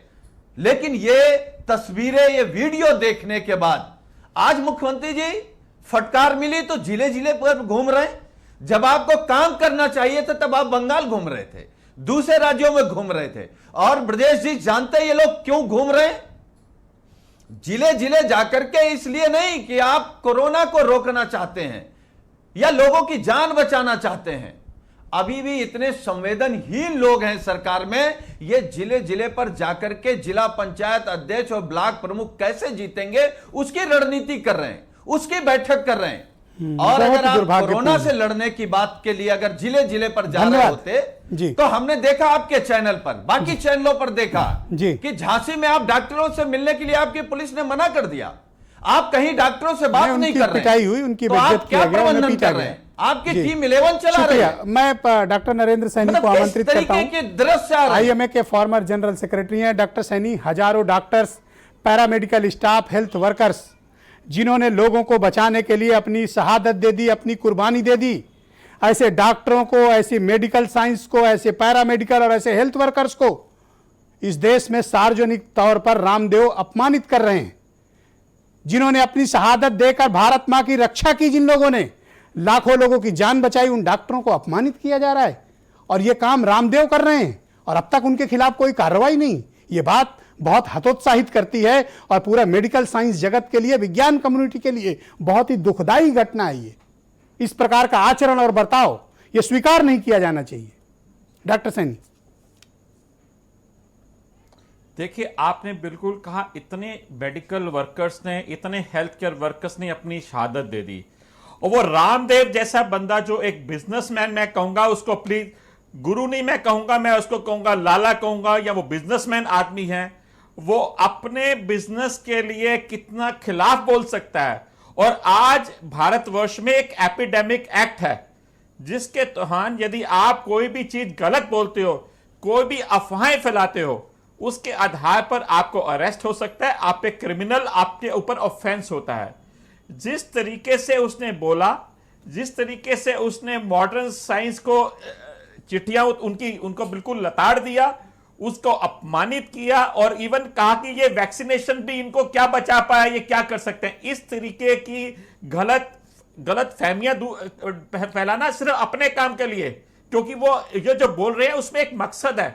लेकिन ये तस्वीरें, ये वीडियो देखने के बाद आज मुख्यमंत्री जी फटकार मिली तो जिले जिले पर घूम रहे। जब आपको काम करना चाहिए था तब आप बंगाल घूम रहे थे, दूसरे राज्यों में घूम रहे थे। और ब्रजेश जी जानते ये लोग क्यों घूम रहे? जिले जिले जाकर के इसलिए नहीं कि आप कोरोना को रोकना चाहते हैं या लोगों की जान बचाना चाहते हैं। अभी भी इतने संवेदनहीन लोग हैं सरकार में, ये जिले जिले पर जाकर के जिला पंचायत अध्यक्ष और ब्लॉक प्रमुख कैसे जीतेंगे उसकी रणनीति कर रहे हैं, उसकी बैठक कर रहे हैं। और अगर आप कोरोना से लड़ने की बात के लिए अगर जिले जिले पर जा रहे होते तो हमने देखा आपके चैनल पर, बाकी चैनलों पर देखा कि झांसी में आप डॉक्टरों से मिलने के लिए आपकी पुलिस ने मना कर दिया। आप कहीं डॉक्टरों से बात नहीं कर रहे, पिटाई हुई, उनकी तो आप क्या प्रबंधन कर रहे हैं? आपकी टीम 11 चला रही है। मैं डॉक्टर नरेंद्र सैनी को आमंत्रित करता हूं। आईएमए के फॉर्मर जनरल सेक्रेटरी हैं डॉक्टर सैनी। हजारों doctors, paramedical staff, health workers, जिन्होंने लोगों को बचाने के लिए अपनी शहादत दे दी, अपनी कुर्बानी दे दी, ऐसे डॉक्टरों को, ऐसी मेडिकल साइंस को, ऐसे पैरामेडिकल और ऐसे हेल्थ वर्कर्स को इस देश में सार्वजनिक तौर पर रामदेव अपमानित कर रहे हैं। जिन्होंने अपनी शहादत देकर भारत मां की रक्षा की, जिन लोगों ने लाखों लोगों की जान बचाई, उन डॉक्टरों को अपमानित किया जा रहा है। और यह काम रामदेव कर रहे हैं और अब तक उनके खिलाफ कोई कार्रवाई नहीं। ये बात बहुत हतोत्साहित करती है और पूरा मेडिकल साइंस जगत के लिए, विज्ञान कम्युनिटी के लिए बहुत ही दुखदायी घटना है ये। इस प्रकार का आचरण और बर्ताव ये स्वीकार नहीं किया जाना चाहिए। डॉक्टर सैनी, देखिए आपने बिल्कुल कहा, इतने मेडिकल वर्कर्स ने, इतने हेल्थ केयर वर्कर्स ने अपनी शहादत दे दी, और वो रामदेव जैसा बंदा जो एक बिजनेसमैन, मैं कहूंगा उसको, प्लीज गुरु नहीं मैं कहूंगा, मैं उसको कहूंगा लाला कहूंगा, या वो बिजनेसमैन आदमी है, वो अपने बिजनेस के लिए कितना खिलाफ बोल सकता है। और आज भारतवर्ष में एक एपिडेमिक एक्ट है जिसके तहत यदि आप कोई भी चीज गलत बोलते हो, कोई भी अफवाहें फैलाते हो, उसके आधार पर आपको अरेस्ट हो सकता है, आप पे क्रिमिनल, आपके ऊपर ऑफेंस होता है। जिस तरीके से उसने बोला, जिस तरीके से उसने मॉडर्न साइंस को चिट्ठियां उनको बिल्कुल लताड़ दिया, उसको अपमानित किया और इवन कहा कि ये वैक्सीनेशन भी इनको क्या बचा पाया, ये क्या कर सकते हैं। इस तरीके की गलत फहमियां फैलाना सिर्फ अपने काम के लिए, क्योंकि वो ये जो बोल रहे हैं उसमें एक मकसद है,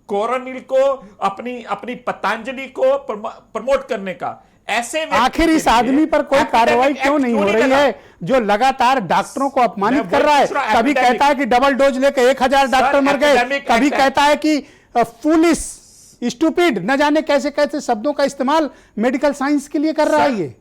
कोरोनिल को अपनी पतंजलि को प्रमोट करने का। ऐसे आखिर इस आदमी पर कोई कार्रवाई क्यों नहीं हो रही है जो लगातार डॉक्टरों को अपमानित कर रहा है? कभी कहता है कि डबल डोज लेकर 1000 डॉक्टर मर गए, कभी कहता है कि फूलिश, स्टूपिड, न जाने कैसे कैसे शब्दों का इस्तेमाल मेडिकल साइंस के लिए कर रहा है ये।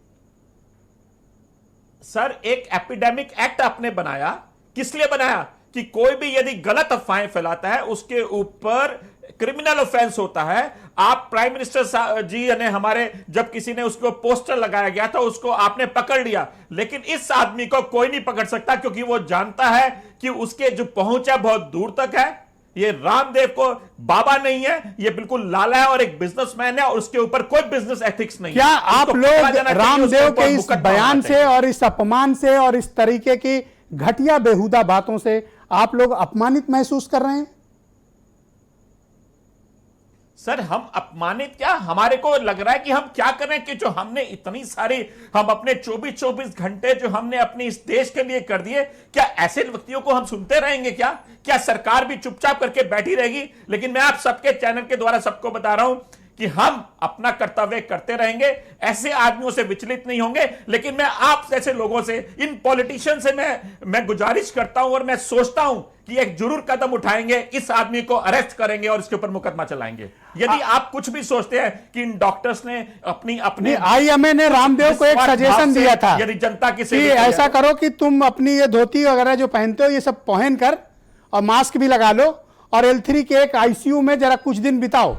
सर, एक एपिडेमिक एक्ट आपने बनाया, किस लिए बनाया? कि कोई भी यदि गलत अफवाहें फैलाता है उसके ऊपर क्रिमिनल ऑफेंस होता है। आप प्राइम मिनिस्टर जी ने हमारे, जब किसी ने उसको पोस्टर लगाया गया था उसको आपने पकड़ लिया, लेकिन इस आदमी को कोई नहीं पकड़ सकता क्योंकि वो जानता है कि उसके जो पहुंच है बहुत दूर तक है। ये रामदेव को बाबा नहीं है, ये बिल्कुल लाला है और एक बिजनेसमैन है और उसके ऊपर कोई बिजनेस एथिक्स नहीं है। क्या आप लोग रामदेव के इस बयान से और इस अपमान से और इस तरीके की घटिया बेहुदा बातों से आप लोग अपमानित महसूस कर रहे हैं? सर, हम अपमानित क्या, हमारे को लग रहा है कि हम क्या करें कि जो हमने इतनी सारी, हम अपने 24 घंटे जो हमने अपने इस देश के लिए कर दिए, क्या ऐसे व्यक्तियों को हम सुनते रहेंगे? क्या सरकार भी चुपचाप करके बैठी रहेगी? लेकिन मैं आप सबके चैनल के द्वारा सबको बता रहा हूं कि हम अपना कर्तव्य करते रहेंगे, ऐसे आदमियों से विचलित नहीं होंगे। लेकिन मैं आप जैसे लोगों से, इन पॉलिटिशियन से मैं गुजारिश करता हूं और मैं सोचता हूं कि एक जरूर कदम उठाएंगे, इस आदमी को अरेस्ट करेंगे और इसके ऊपर मुकदमा चलाएंगे। यदि आप कुछ भी सोचते हैं कि इन डॉक्टर्स ने अपने आईएमए ने रामदेव को एक सजेशन दिया था, यदि जनता की कि ऐसा करो कि तुम अपनी ये धोती वगैरह जो पहनते हो ये सब पहन कर और मास्क भी लगा लो और L3 के एक आईसीयू में जरा कुछ दिन बिताओ।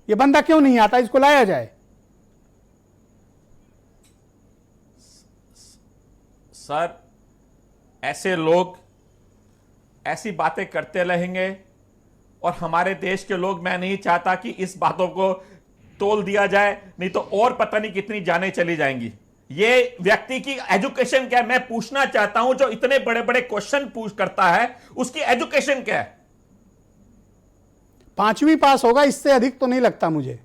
ये बंदा क्यों नहीं आता, इसको लाया जाए। सर, ऐसे लोग ऐसी बातें करते रहेंगे और हमारे देश के लोग, मैं नहीं चाहता कि इस बातों को तोल दिया जाए, नहीं तो और पता नहीं कितनी जानें चली जाएंगी। ये व्यक्ति की एजुकेशन क्या है, मैं पूछना चाहता हूं, जो इतने बड़े बड़े क्वेश्चन पूछ करता है उसकी एजुकेशन क्या है? 5वीं पास होगा, इससे अधिक तो नहीं लगता मुझे।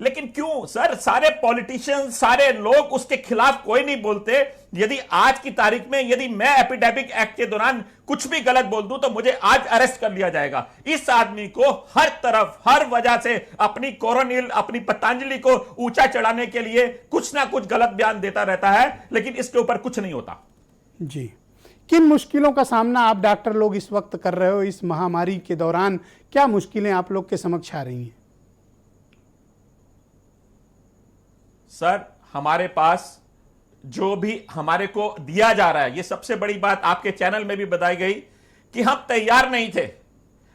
लेकिन क्यों सर, सारे पॉलिटिशियन, सारे लोग उसके खिलाफ कोई नहीं बोलते? यदि आज की तारीख में यदि मैं एपिडेमिक एक्ट के दौरान कुछ भी गलत बोल दूं तो मुझे आज अरेस्ट कर लिया जाएगा। इस आदमी को हर तरफ, हर वजह से अपनी कोरोनिल, अपनी पतंजलि को ऊंचा चढ़ाने के लिए कुछ ना कुछ गलत बयान देता रहता है, लेकिन इसके ऊपर कुछ नहीं होता। जी, किन मुश्किलों का सामना आप डॉक्टर लोग इस वक्त कर रहे हो? इस महामारी के दौरान क्या मुश्किलें आप लोग के समक्ष आ रही हैं? सर, हमारे पास जो भी हमारे को दिया जा रहा है, ये सबसे बड़ी बात आपके चैनल में भी बताई गई कि हम तैयार नहीं थे,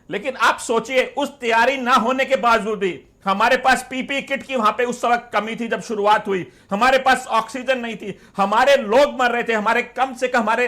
लेकिन आप सोचिए उस तैयारी ना होने के बावजूद भी हमारे पास पीपी किट की वहां पे उस वक्त कमी थी जब शुरुआत हुई, हमारे पास ऑक्सीजन नहीं थी, हमारे लोग मर रहे थे, हमारे कम से कम हमारे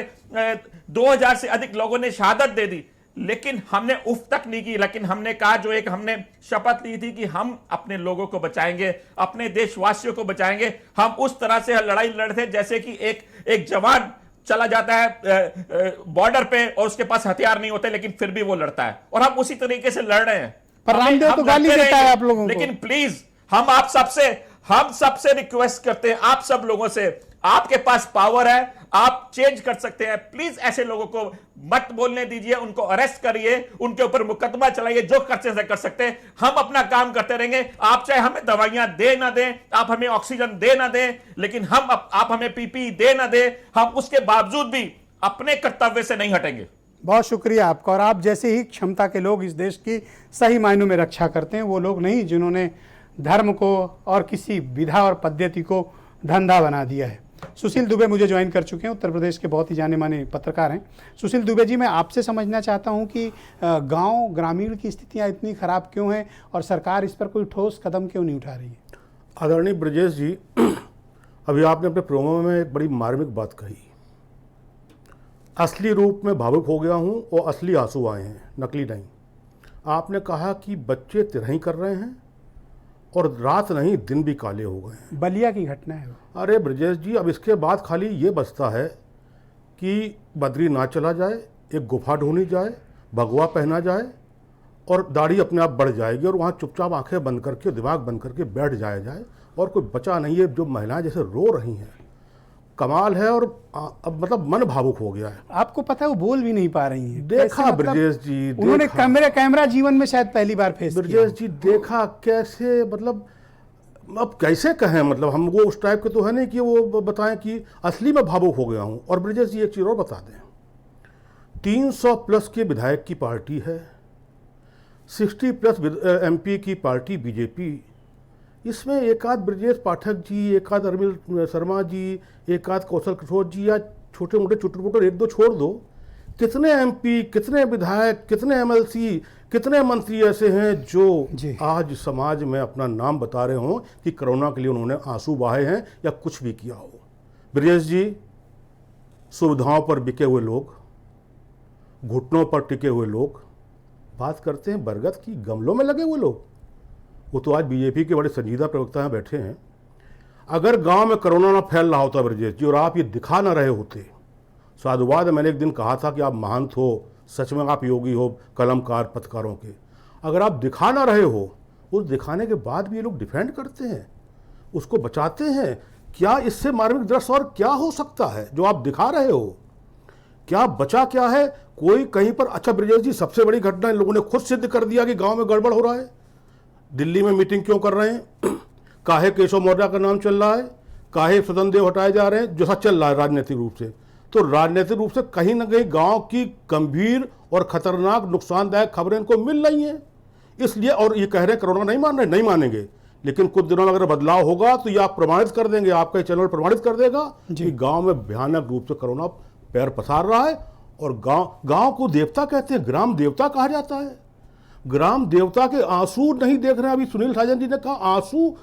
2000 से अधिक लोगों ने शहादत दे दी, लेकिन हमने उफ तक नहीं की। लेकिन हमने कहा, जो एक हमने शपथ ली थी कि हम अपने लोगों को बचाएंगे, अपने देशवासियों को बचाएंगे। हम उस तरह से लड़ाई लड़ते जैसे कि एक जवान चला जाता है बॉर्डर पे और उसके पास हथियार नहीं होते, लेकिन फिर भी वो लड़ता है, और हम उसी तरीके से लड़ रहे हैं। पर रामदेव तो गाली देता है आप लोगों को। लेकिन प्लीज हम सबसे रिक्वेस्ट करते हैं, आप सब लोगों से, आपके पास पावर है, आप चेंज कर सकते हैं। प्लीज ऐसे लोगों को मत बोलने दीजिए, उनको अरेस्ट करिए, उनके ऊपर मुकदमा चलाइए, जो कर सकते हैं। हम अपना काम करते रहेंगे। आप चाहे हमें दवाइयां दे ना दें, आप हमें ऑक्सीजन दे ना दें, लेकिन आप हमें पीपी दे ना दें, हम उसके बावजूद भी अपने कर्तव्य से नहीं हटेंगे। बहुत शुक्रिया आपका। और आप जैसे ही क्षमता के लोग इस देश की सही मायनों में रक्षा करते हैं, वो लोग नहीं जिन्होंने धर्म को और किसी विधा और पद्धति को धंधा बना दिया है। सुशील दुबे मुझे ज्वाइन कर चुके हैं, उत्तर प्रदेश के बहुत ही जाने माने पत्रकार हैं। सुशील दुबे जी, मैं आपसे समझना चाहता हूं कि गांव ग्रामीण की स्थितियां इतनी ख़राब क्यों हैं और सरकार इस पर कोई ठोस कदम क्यों नहीं उठा रही है? आदरणीय ब्रजेश जी, अभी आपने अपने प्रोमो में एक बड़ी मार्मिक बात कही। असली रूप में भावुक हो गया हूँ और असली आंसू आए हैं, नकली नहीं। आपने कहा कि बच्चे तिरही कर रहे हैं और रात नहीं दिन भी काले हो गए हैं। बलिया की घटना है वो। अरे ब्रजेश जी, अब इसके बाद खाली ये बचता है कि बद्रीनाथ चला जाए, एक गुफा ढूंढी जाए, भगवा पहना जाए और दाढ़ी अपने आप बढ़ जाएगी और वहाँ चुपचाप आंखें बंद करके, दिमाग बंद करके बैठ जाया जाए और कोई बचा नहीं है। जो महिलाएं जैसे रो रही हैं, कमाल है। और अब मतलब मन भावुक हो गया है। आपको पता है वो बोल भी नहीं पा रही हैं। देखा कैसे, मतलब ब्रजेश जी, उन्होंने कैमरा जीवन में शायद पहली बार फेस किया। ब्रजेश जी देखा कैसे, मतलब अब कैसे कहें, मतलब हम वो उस टाइप के तो है नहीं कि वो बताएं कि असली में भावुक हो गया हूँ। और ब्रजेश जी एक चीज़ और बता दें, 300 प्लस के विधायक की पार्टी है, 60 प्लस MP की पार्टी बीजेपी, इसमें एक आध ब्रजेश पाठक जी, एक आध अरविंद शर्मा जी, एक आध कौशल किशोर जी या छोटे मोटे चुटपुटर एक दो छोड़ दो, कितने MP, कितने विधायक, कितने MLC, कितने मंत्री ऐसे हैं जो आज समाज में अपना नाम बता रहे हों कि कोरोना के लिए उन्होंने आंसू बहाए हैं या कुछ भी किया हो। ब्रजेश जी, सुविधाओं पर बिके हुए लोग, घुटनों पर टिके हुए लोग, बात करते हैं बरगद की गमलों में लगे हुए लोग। वो तो आज बीजेपी के बड़े संजीदा प्रवक्ता हैं, बैठे हैं। अगर गांव में कोरोना ना फैल रहा होता ब्रजेश जी और आप ये दिखा ना रहे होते, साधुवाद मैंने एक दिन कहा था कि आप महंत हो, सच में आप योगी हो, कलमकार पत्रकारों के, अगर आप दिखा ना रहे हो, उस दिखाने के बाद भी ये लोग डिफेंड करते हैं, उसको बचाते हैं। क्या इससे मार्मिक दृश्य और क्या हो सकता है जो आप दिखा रहे हो? क्या बचा क्या है? कोई कहीं पर, अच्छा ब्रजेश जी सबसे बड़ी घटना इन लोगों ने खुद सिद्ध कर दिया कि गांव में गड़बड़ हो रहा है। दिल्ली में मीटिंग क्यों कर रहे हैं? काहे केशव मौर्य का नाम चल रहा है, काहे स्वतंत्र देव हटाए जा रहे हैं, जैसा चल रहा है राजनीतिक रूप से। तो राजनीतिक रूप से कहीं ना कहीं गांव की गंभीर और खतरनाक नुकसानदायक खबरें इनको मिल रही हैं, इसलिए। और ये कह रहे हैं कोरोना नहीं मान रहे, नहीं मानेंगे, लेकिन कुछ दिनों में अगर बदलाव होगा तो ये आप प्रमाणित कर देंगे, आपका चैनल प्रमाणित कर देगा कि गांव में भयानक रूप से कोरोना पैर पसार रहा है। और गांव को देवता कहते हैं, ग्राम देवता कहा जाता है। ग्राम देवता के आंसू नहीं देख रहे हैं। अभी सुनील साजन जी ने कहा आंसू,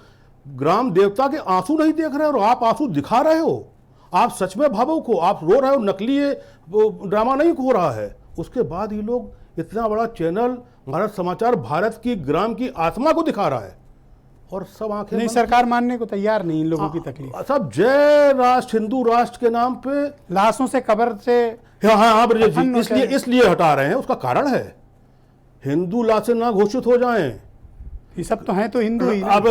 ग्राम देवता के आंसू नहीं देख रहे हैं और आप आंसू दिखा रहे हो। आप सच में भावुक हो, आप रो रहे हो, नकली ड्रामा नहीं हो रहा है। उसके बाद ये लोग इतना बड़ा चैनल भारत समाचार भारत की ग्राम की आत्मा को दिखा रहा है और सब आंखें नहीं, सरकार मानने को तैयार नहीं इन लोगों की तकलीफ। सब जय राष्ट्र, हिंदू राष्ट्र के नाम पे लाशों से कब्र से, हाँ ब्रजेश जी, इसलिए हटा रहे हैं। उसका कारण है हिंदू लाशें ना घोषित हो जाएं। ये सब तो हैं तो हिंदू ही। अब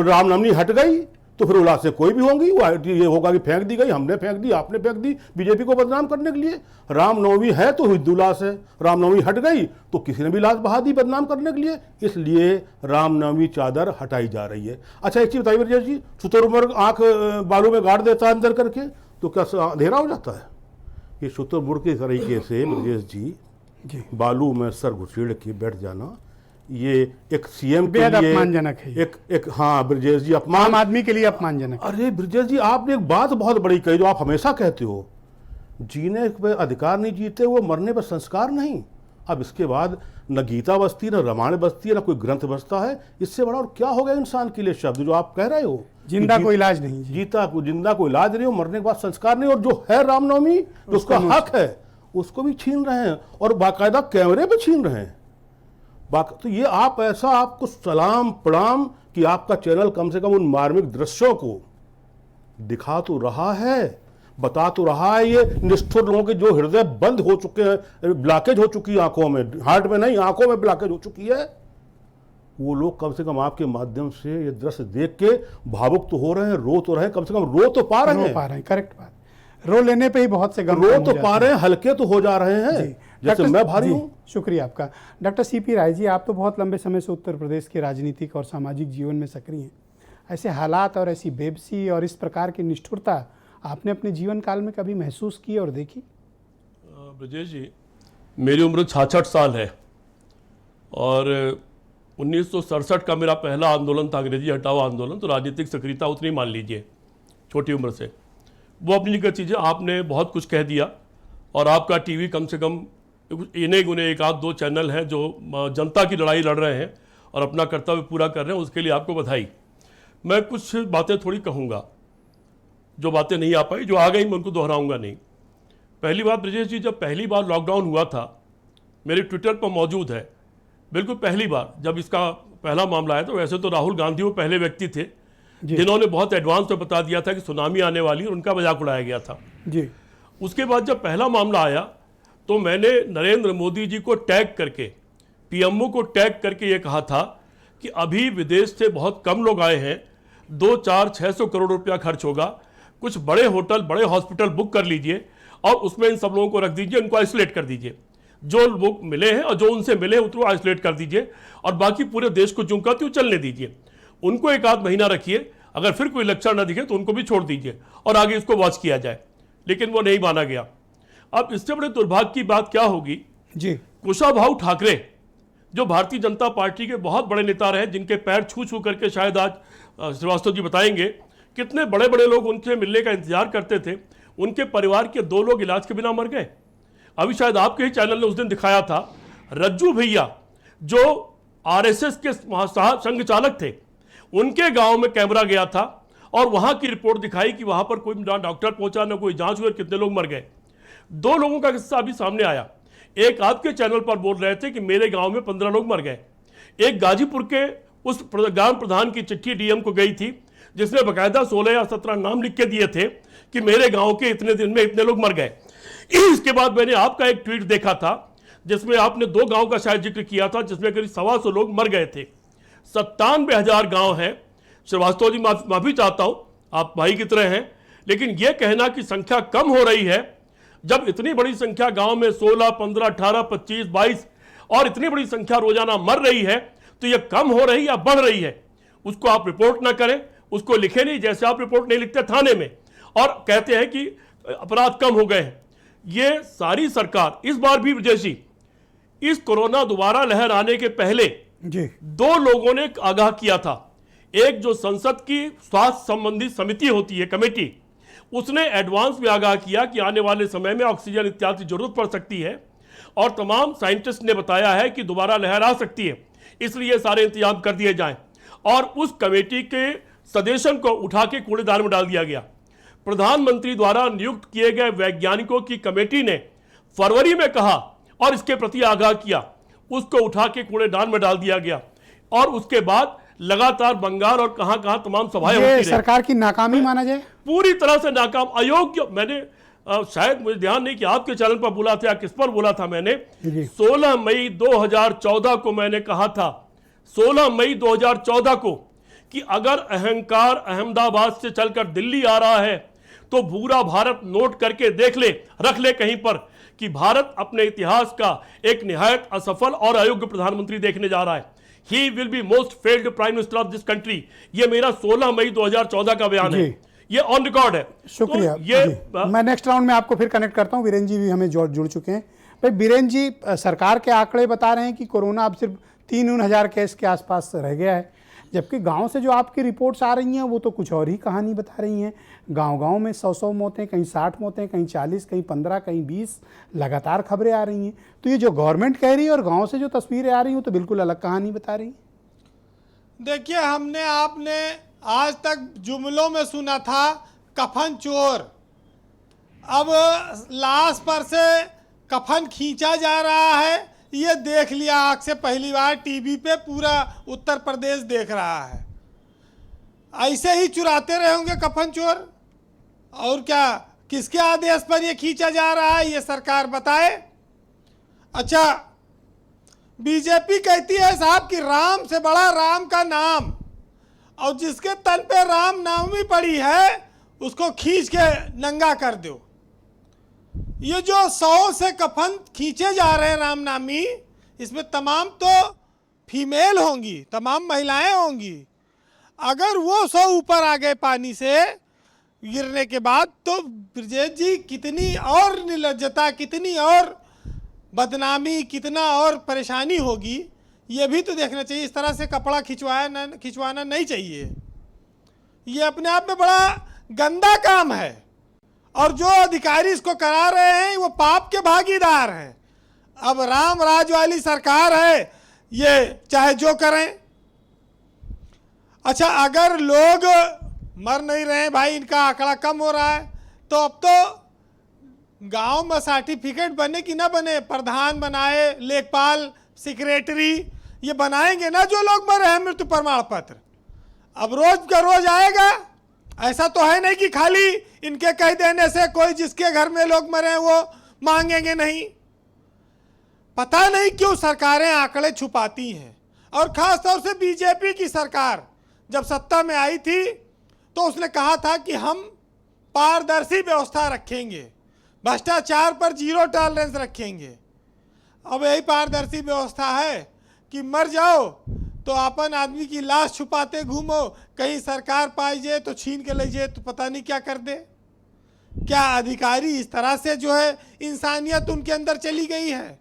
रामनवमी हट गई तो फिर उल्लास से कोई भी होंगी, ये होगा कि फेंक दी गई, हमने फेंक दी, आपने फेंक दी, बीजेपी को बदनाम करने के लिए। रामनवमी है तो हिंदू लाश है, रामनवमी हट गई तो किसी ने भी लाश बहा दी बदनाम करने के लिए, इसलिए रामनवमी चादर हटाई जा रही है। अच्छा एक चीज बताइए ब्रजेश जी, शुतुरमुर्ग आंख बालू में गाड़ देता है अंदर करके तो क्या अंधेरा हो जाता है? ये शुतुरमुर्ग के तरीके से ब्रजेश जी बालू में सर घुसेड़ के बैठ जाना, ये एक सीएम के लिए अपमानजनक है। एक हाँ ब्रजेश जी, अपमान, आम आदमी के लिए अपमानजनक। अरे ब्रजेश जी, आपने एक बात बहुत बड़ी कही जो आप हमेशा कहते हो, जीने पे अधिकार नहीं जीते वो, मरने पर संस्कार नहीं। अब इसके बाद न गीता बचती, न रामायण बचती है, न कोई ग्रंथ बचता है। इससे बड़ा और क्या हो गया इंसान के लिए शब्द जो आप कह रहे हो? जिंदा कोई इलाज नहीं, जिंदा कोई इलाज नहीं हो, मरने के बाद संस्कार नहीं। और जो है रामनवमी, जो उसका हक है, उसको भी छीन रहे हैं और बाकायदा कैमरे पे छीन रहे हैं। तो ये आप ऐसा, आपको सलाम प्रणाम कि आपका चैनल कम से कम उन मार्मिक दृश्यों को दिखा तो रहा है, बता तो रहा है। ये निष्ठुर लोगों के जो हृदय बंद हो चुके हैं, ब्लॉकेज हो चुकी है आंखों में, हार्ट में नहीं, आंखों में ब्लॉकेज हो चुकी है, वो लोग कम से कम आपके माध्यम से ये दृश्य देख के भावुक तो हो रहे हैं, रो तो रहे हैं, कम से कम रो तो पा रहे हैं। करेक्ट बात, रो लेने पे ही बहुत से गम रो तो पा रहे हैं, हल्के तो हो जा रहे हैं, जैसे मैं भारी हूं। शुक्रिया आपका। डॉक्टर CP राय जी, आप तो बहुत लंबे समय से उत्तर प्रदेश के राजनीतिक और सामाजिक जीवन में सक्रिय हैं। ऐसे हालात और ऐसी बेबसी और इस प्रकार की निष्ठुरता आपने अपने जीवन काल में कभी महसूस की और देखी? ब्रजेश जी, मेरी उम्र 66 साल है और 1967 का मेरा पहला आंदोलन था, अंग्रेजी हटाओ आंदोलन। तो राजनीतिक सक्रियता उतनी मान लीजिए छोटी उम्र से, वो अपनी जगह चीज़ें। आपने बहुत कुछ कह दिया और आपका टीवी कम से कम इन्हें गुने एक आध दो चैनल हैं जो जनता की लड़ाई लड़ रहे हैं और अपना कर्तव्य पूरा कर रहे हैं, उसके लिए आपको बधाई। मैं कुछ बातें थोड़ी कहूँगा, जो बातें नहीं आ पाई, जो आ गई मैं उनको दोहराऊँगा नहीं। पहली बात ब्रजेश जी, जब पहली बार लॉकडाउन हुआ था, मेरे ट्विटर पर मौजूद है, बिल्कुल पहली बार जब इसका पहला मामला आया, तो वैसे तो राहुल गांधी वो पहले व्यक्ति थे जिन्होंने बहुत एडवांस में बता दिया था कि सुनामी आने वाली है, उनका मजाक उड़ाया गया था जी। उसके बाद जब पहला मामला आया तो मैंने नरेंद्र मोदी जी को टैग करके, पीएमओ को टैग करके ये कहा था कि अभी विदेश से बहुत कम लोग आए हैं, 2-4-600 करोड़ रुपया खर्च होगा, कुछ बड़े होटल बड़े हॉस्पिटल बुक कर लीजिए और उसमें इन सब लोगों को रख दीजिए, उनको आइसोलेट कर दीजिए, जो लोग मिले हैं और जो उनसे मिले हैं उनको आइसोलेट कर दीजिए और बाकी पूरे देश को जो का त्यों चलने दीजिए, उनको 1-8 महीना रखिए, अगर फिर कोई लक्षण न दिखे तो उनको भी छोड़ दीजिए और आगे इसको वॉच किया जाए। लेकिन वो नहीं माना गया। अब इससे बड़े दुर्भाग्य की बात क्या होगी जी, कुशाभाऊ ठाकरे जो भारतीय जनता पार्टी के बहुत बड़े नेता रहे, जिनके पैर छू छू करके शायद आज श्रीवास्तव जी बताएंगे कितने बड़े बड़े लोग उनसे मिलने का इंतजार करते थे, उनके परिवार के 2 लोग इलाज के बिना मर गए। अभी शायद आपके ही चैनल ने उस दिन दिखाया था, रज्जू भैया जो आरएसएस के संघ चालक थे, उनके गांव में कैमरा गया था और वहां की रिपोर्ट दिखाई कि वहां पर कोई ना डॉक्टर पहुंचा, ना कोई जांच हुई और कितने लोग मर गए। 2 लोगों का किस्सा अभी सामने आया। एक आपके चैनल पर बोल रहे थे कि मेरे गांव में 15 लोग मर गए। एक गाजीपुर के उस ग्राम प्रधान की चिट्ठी डीएम को गई थी, जिसने बकायदा 16 या 17 नाम लिख के दिए थे कि मेरे गांव के इतने दिन में इतने लोग मर गए। इसके बाद मैंने आपका एक ट्वीट देखा था जिसमें आपने 2 गांव का शायद जिक्र किया था, जिसमें करीब 125 लोग मर गए थे। 97,000 गांव हैं। श्रीवास्तव जी माफी चाहता हूं, आप भाई की तरह हैं, लेकिन यह कहना कि संख्या कम हो रही है, जब इतनी बड़ी संख्या गांव में 16, 15, 18, 25, 22 और इतनी बड़ी संख्या रोजाना मर रही है, तो यह कम हो रही या बढ़ रही है, उसको आप रिपोर्ट ना करें, उसको लिखे नहीं, जैसे आप रिपोर्ट नहीं लिखते थाने में और कहते हैं कि अपराध कम हो गए हैं। ये सारी सरकार इस बार भी विदेशी, इस कोरोना दोबारा लहर आने के पहले जी 2 लोगों ने आगाह किया था। एक जो संसद की स्वास्थ्य संबंधी समिति होती है, कमेटी, उसने एडवांस में आगाह किया कि आने वाले समय में ऑक्सीजन इत्यादि जरूरत पड़ सकती है और तमाम साइंटिस्ट ने बताया है कि दोबारा लहर आ सकती है, इसलिए सारे इंतजाम कर दिए जाएं और उस कमेटी के सदस्यों को उठा के कूड़ेदान में डाल दिया गया। प्रधानमंत्री द्वारा नियुक्त किए गए वैज्ञानिकों की कमेटी ने फरवरी में कहा और इसके प्रति आगाह किया, उसको उठा के कूड़ेदान में डाल दिया गया और उसके बाद लगातार बंगाल और कहां तमाम सभाएं होती रही। सरकार की नाकामी माना जाए, पूरी तरह से नाकाम, अयोग्य। मैंने शायद मुझे ध्यान नहीं कि आपके चैनल पर बोला था या किस पर बोला था, मैंने 16 मई 2014 को मैंने कहा था, 16 मई 2014 को, कि अगर अहंकार अहमदाबाद से चलकर दिल्ली आ रहा है तो पूरा भारत नोट करके देख ले, रख ले कहीं पर, कि भारत अपने इतिहास का एक निहायत असफल और अयोग्य प्रधानमंत्री देखने जा रहा है। He will be most failed prime minister of this country। ये मेरा 16 मई 2014 का बयान है, ये ऑन रिकॉर्ड है। शुक्रिया। तो ये मैं नेक्स्ट राउंड में आपको फिर कनेक्ट करता हूं। वीरेन जी भी हमें जुड़ चुके हैं। भाई वीरेन जी, सरकार के आंकड़े बता रहे हैं कि कोरोना अब सिर्फ 3-4 केस के आसपास रह गया है, जबकि गांव से जो आपकी रिपोर्ट्स आ रही हैं वो तो कुछ और ही कहानी बता रही हैं। गांव-गांव में 100-100 मौतें, कहीं 60 मौतें, कहीं 40, कहीं 15, कहीं 20, लगातार खबरें आ रही हैं। तो ये जो गवर्नमेंट कह रही है और गांव से जो तस्वीरें आ रही हैं तो बिल्कुल अलग कहानी बता रही हैं। देखिए, आपने आज तक जुमलों में सुना था कफन चोर, अब लाश पर से कफन खींचा जा रहा है। ये देख लिया आँख से, पहली बार टीवी पे पूरा उत्तर प्रदेश देख रहा है। ऐसे ही चुराते रहे होंगे कफन चोर, और क्या, किसके आदेश पर ये खींचा जा रहा है, ये सरकार बताए। अच्छा, बीजेपी कहती है साहब कि राम से बड़ा राम का नाम, और जिसके तन पे राम नामी पड़ी है उसको खींच के नंगा कर दो। ये जो 100 से कफन खींचे जा रहे हैं राम नामी, इसमें तमाम तो फीमेल होंगी, तमाम महिलाएं होंगी। अगर वो 100 ऊपर आ गए पानी से गिरने के बाद, तो ब्रजेश जी कितनी और निर्लज्जता, कितनी और बदनामी, कितना और परेशानी होगी, ये भी तो देखना चाहिए। इस तरह से कपड़ा खिंचवाना नहीं चाहिए। ये अपने आप में बड़ा गंदा काम है, और जो अधिकारी इसको करा रहे हैं वो पाप के भागीदार हैं। अब राम राज वाली सरकार है, ये चाहे जो करें। अच्छा, अगर लोग मर नहीं रहे भाई, इनका आंकड़ा कम हो रहा है, तो अब तो गांव में सर्टिफिकेट बने कि ना बने, प्रधान बनाए, लेखपाल, सेक्रेटरी, ये बनाएंगे ना जो लोग मरे हैं मृत्यु प्रमाण पत्र। अब रोज का रोज आएगा, ऐसा तो है नहीं कि खाली इनके कह देने से कोई जिसके घर में लोग मरे हैं वो मांगेंगे नहीं। पता नहीं क्यों सरकारें आंकड़े छुपाती हैं। और खास तौर से बीजेपी की सरकार जब सत्ता में आई थी तो उसने कहा था कि हम पारदर्शी व्यवस्था रखेंगे, भ्रष्टाचार पर जीरो टॉलरेंस रखेंगे। अब यही पारदर्शी व्यवस्था है कि मर जाओ तो अपन आदमी की लाश छुपाते घूमो, कहीं सरकार पाई जाए तो छीन के ले जाए तो पता नहीं क्या कर दे। क्या अधिकारी इस तरह से जो है इंसानियत उनके अंदर चली गई है।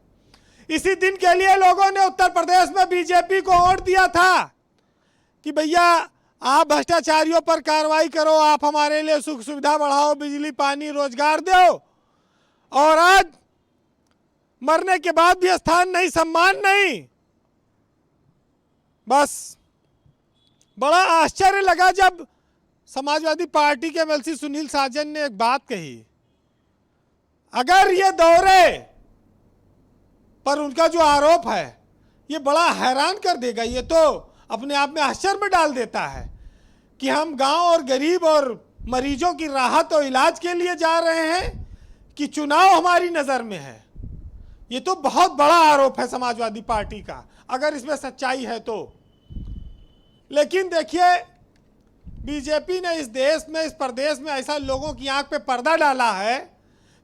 इसी दिन के लिए लोगों ने उत्तर प्रदेश में बीजेपी को वोट दिया था कि भैया आप भ्रष्टाचारियों पर कार्रवाई करो, आप हमारे लिए सुख सुविधा बढ़ाओ, बिजली पानी रोजगार दो। और आज मरने के बाद भी स्थान नहीं, सम्मान नहीं। बस बड़ा आश्चर्य लगा जब समाजवादी पार्टी के एमएलसी सुनील साजन ने एक बात कही, अगर ये दौरे पर उनका जो आरोप है ये बड़ा हैरान कर देगा। ये तो अपने आप में आश्चर्य में डाल देता है कि हम गांव और गरीब और मरीजों की राहत और इलाज के लिए जा रहे हैं कि चुनाव हमारी नज़र में है। ये तो बहुत बड़ा आरोप है समाजवादी पार्टी का, अगर इसमें सच्चाई है तो। लेकिन देखिए बीजेपी ने इस देश में, इस प्रदेश में ऐसा लोगों की आंख पे पर्दा डाला है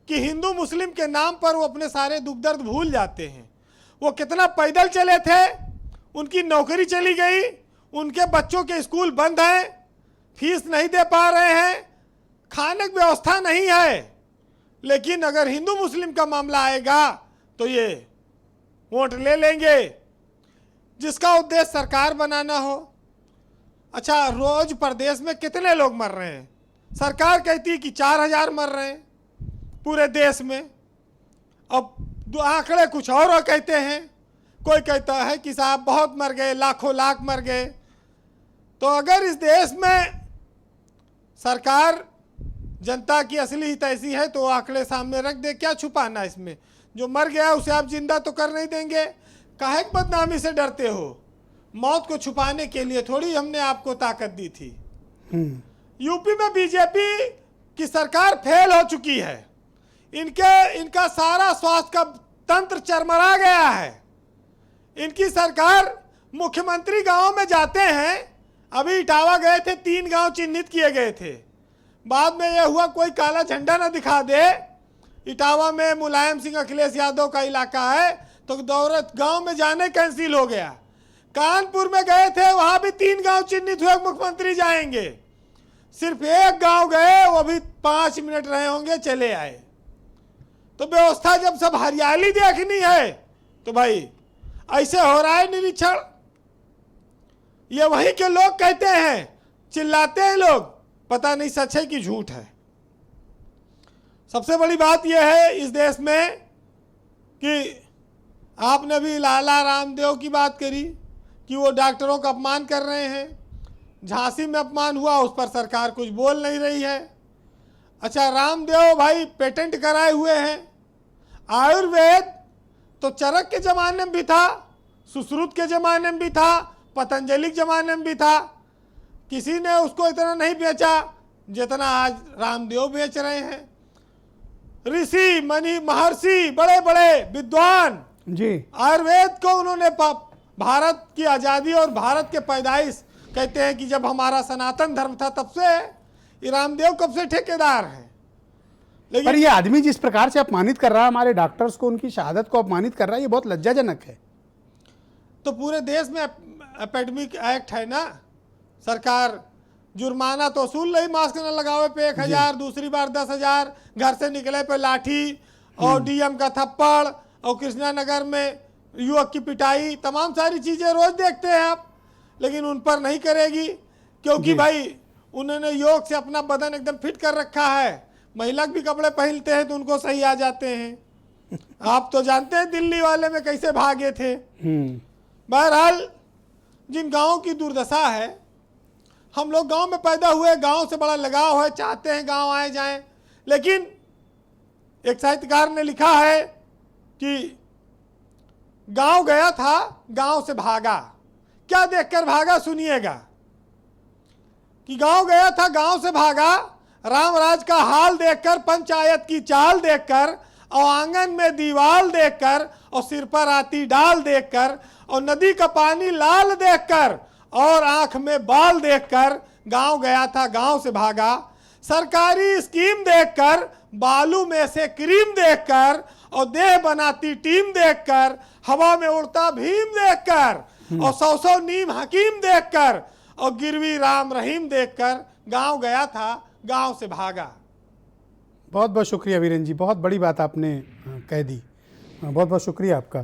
कि हिंदू मुस्लिम के नाम पर वो अपने सारे दुख दर्द भूल जाते हैं। वो कितना पैदल चले थे, उनकी नौकरी चली गई, उनके बच्चों के स्कूल बंद हैं, फीस नहीं दे पा रहे हैं, खाने की व्यवस्था नहीं है। लेकिन अगर हिंदू मुस्लिम का मामला आएगा तो ये वोट ले लेंगे, जिसका उद्देश्य सरकार बनाना हो। अच्छा, रोज प्रदेश में कितने लोग मर रहे हैं? सरकार कहती है कि 4000 मर रहे हैं पूरे देश में। अब आंकड़े कुछ और कहते हैं, कोई कहता है कि साहब बहुत मर गए, लाखों लाख मर गए। तो अगर इस देश में सरकार जनता की असली हित ऐसी है तो आंकड़े सामने रख दे, क्या छुपाना इसमें। जो मर गया उसे आप जिंदा तो कर नहीं देंगे, काहे की बदनामी से डरते हो? मौत को छुपाने के लिए थोड़ी हमने आपको ताकत दी थी। यूपी में बीजेपी की सरकार फेल हो चुकी है। इनका सारा स्वास्थ्य का तंत्र चरमरा गया है। इनकी सरकार, मुख्यमंत्री गांव में जाते हैं, अभी इटावा गए थे, 3 गांव चिन्हित किए गए थे। बाद में यह हुआ कोई काला झंडा ना दिखा दे। इटावा में मुलायम सिंह अखिलेश यादव का इलाका है तो दौरे गांव में जाने कैंसिल हो गया। कानपुर में गए थे, वहां भी 3 गांव चिन्हित हुए, मुख्यमंत्री जाएंगे। सिर्फ एक गांव गए, वो भी 5 मिनट रहे होंगे, चले आए। तो व्यवस्था जब सब हरियाली देखनी है तो भाई ऐसे हो रहा है निरीक्षण। ये वहीं के लोग कहते हैं, चिल्लाते हैं लोग, पता नहीं सच है कि झूठ है। सबसे बड़ी बात यह है इस देश में कि आपने भी लाला रामदेव की बात करी कि वो डॉक्टरों का अपमान कर रहे हैं। झांसी में अपमान हुआ, उस पर सरकार कुछ बोल नहीं रही है। अच्छा, रामदेव भाई पेटेंट कराए हुए हैं। आयुर्वेद तो चरक के ज़माने में भी था, सुश्रुत के ज़माने में भी था, पतंजलि के ज़माने में भी था। किसी ने उसको इतना नहीं बेचा जितना आज रामदेव बेच रहे हैं। ऋषि मनी महर्षि, बड़े बड़े विद्वान जी, आयुर्वेद को उन्होंने भारत की आज़ादी और भारत के पैदाइश कहते हैं कि जब हमारा सनातन धर्म था तब से। ये रामदेव कब से ठेकेदार है। पर ये आदमी जिस प्रकार से अपमानित कर रहा है हमारे डॉक्टर्स को, उनकी शहादत को अपमानित कर रहा है, ये बहुत लज्जाजनक है। तो पूरे देश में एपेडमिक एक्ट है ना, सरकार जुर्माना तो वसूल रही, मास्क न लगावे पे 1000, दूसरी बार 10,000, घर से निकले पे लाठी और डीएम का थप्पड़, और कृष्णा नगर में युवक की पिटाई, तमाम सारी चीजें रोज देखते हैं आप। लेकिन उन पर नहीं करेगी क्योंकि भाई उन्होंने योग से अपना बदन एकदम फिट कर रखा है। महिला भी कपड़े पहनते हैं तो उनको सही आ जाते हैं। आप तो जानते हैं दिल्ली वाले में कैसे भागे थे। बहरहाल जिन गाँव की दुर्दशा है, हम लोग गांव में पैदा हुए, गांव से बड़ा लगाव है, चाहते हैं गांव आए जाएं, लेकिन एक साहित्यकार ने लिखा है कि गांव गया था, गांव से भागा। क्या देखकर भागा सुनिएगा कि गांव गया था, गांव से भागा, रामराज का हाल देखकर, पंचायत की चाल देखकर, और आंगन में दीवाल देखकर, और सिर पर आती डाल देखकर, और नदी का पानी लाल देखकर, और आंख में बाल देखकर गांव गया था, गांव से भागा। सरकारी स्कीम देखकर, बालू में से क्रीम देखकर, और देह बनाती टीम देखकर, हवा में उड़ता भीम देखकर, और 100 नीम हकीम देखकर, और गिरवी राम रहीम देखकर गांव गया था, गांव से भागा। बहुत बहुत शुक्रिया वीरेन जी, बहुत बड़ी बात आपने कह दी, बहुत बहुत शुक्रिया आपका।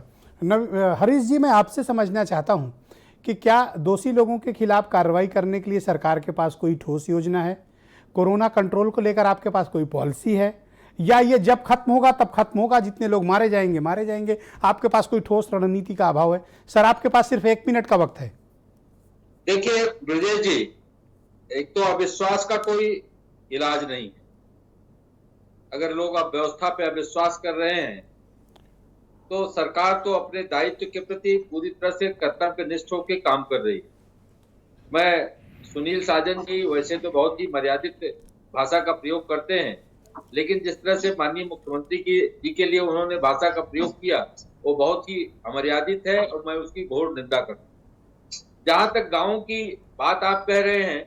हरीश जी, मैं आपसे समझना चाहता हूं कि क्या दोषी लोगों के खिलाफ कार्रवाई करने के लिए सरकार के पास कोई ठोस योजना है? कोरोना कंट्रोल को लेकर आपके पास कोई पॉलिसी है, या ये जब खत्म होगा तब खत्म होगा, जितने लोग मारे जाएंगे? आपके पास कोई ठोस रणनीति का अभाव है? सर, आपके पास सिर्फ 1 मिनट का वक्त है। देखिए ब्रजेश जी, एक तो अविश्वास का कोई इलाज नहीं है। अगर लोग अब व्यवस्था पे अविश्वास कर रहे हैं तो सरकार तो अपने दायित्व के प्रति पूरी तरह से कर्तव्यनिष्ठ होकर काम कर रही है। मैं सुनील साजन जी वैसे तो बहुत ही मर्यादित भाषा का प्रयोग करते हैं, लेकिन जिस तरह से माननीय मुख्यमंत्री जी के लिए उन्होंने भाषा का प्रयोग किया वो बहुत ही अमर्यादित है और मैं उसकी घोर निंदा करता हूँ। जहां तक गाँव की बात आप कह रहे हैं,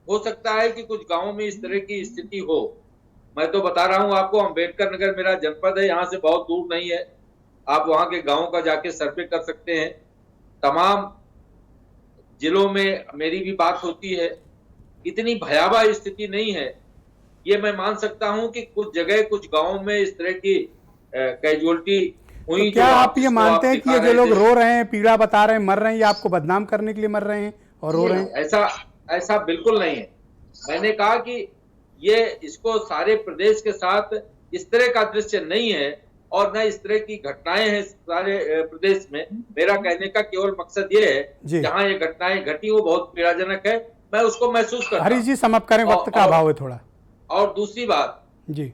हो सकता है कि कुछ गाँवों में इस तरह की स्थिति हो। मैं तो बता रहा हूँ आपको, अम्बेडकर नगर मेरा जनपद है, यहाँ से बहुत दूर नहीं है। आप वहां के गाँव का जाके सर्वे कर सकते हैं। तमाम जिलों में मेरी भी बात होती है, इतनी भयावह स्थिति नहीं है। ये मैं मान सकता हूं कि कुछ जगह कुछ गांवों में इस तरह की कैजुअलिटी हुई। तो क्या आप ये मानते हैं कि ये जो लोग रो रहे हैं, पीड़ा बता रहे हैं, मर रहे हैं, ये आपको बदनाम करने के लिए मर रहे हैं और रो रहे हैं? ऐसा बिल्कुल नहीं है। मैंने कहा कि ये इसको सारे प्रदेश के साथ इस तरह का दृश्य नहीं है और न इस तरह की घटनाएं हैं सारे प्रदेश में। मेरा कहने का केवल मकसद ये है जहां ये घटनाएं घटी वो बहुत पीड़ाजनक है, मैं उसको महसूस करता हूं। हरीश जी, समाप्त करें, वक्त का अभाव है थोड़ा। और दूसरी बात जी,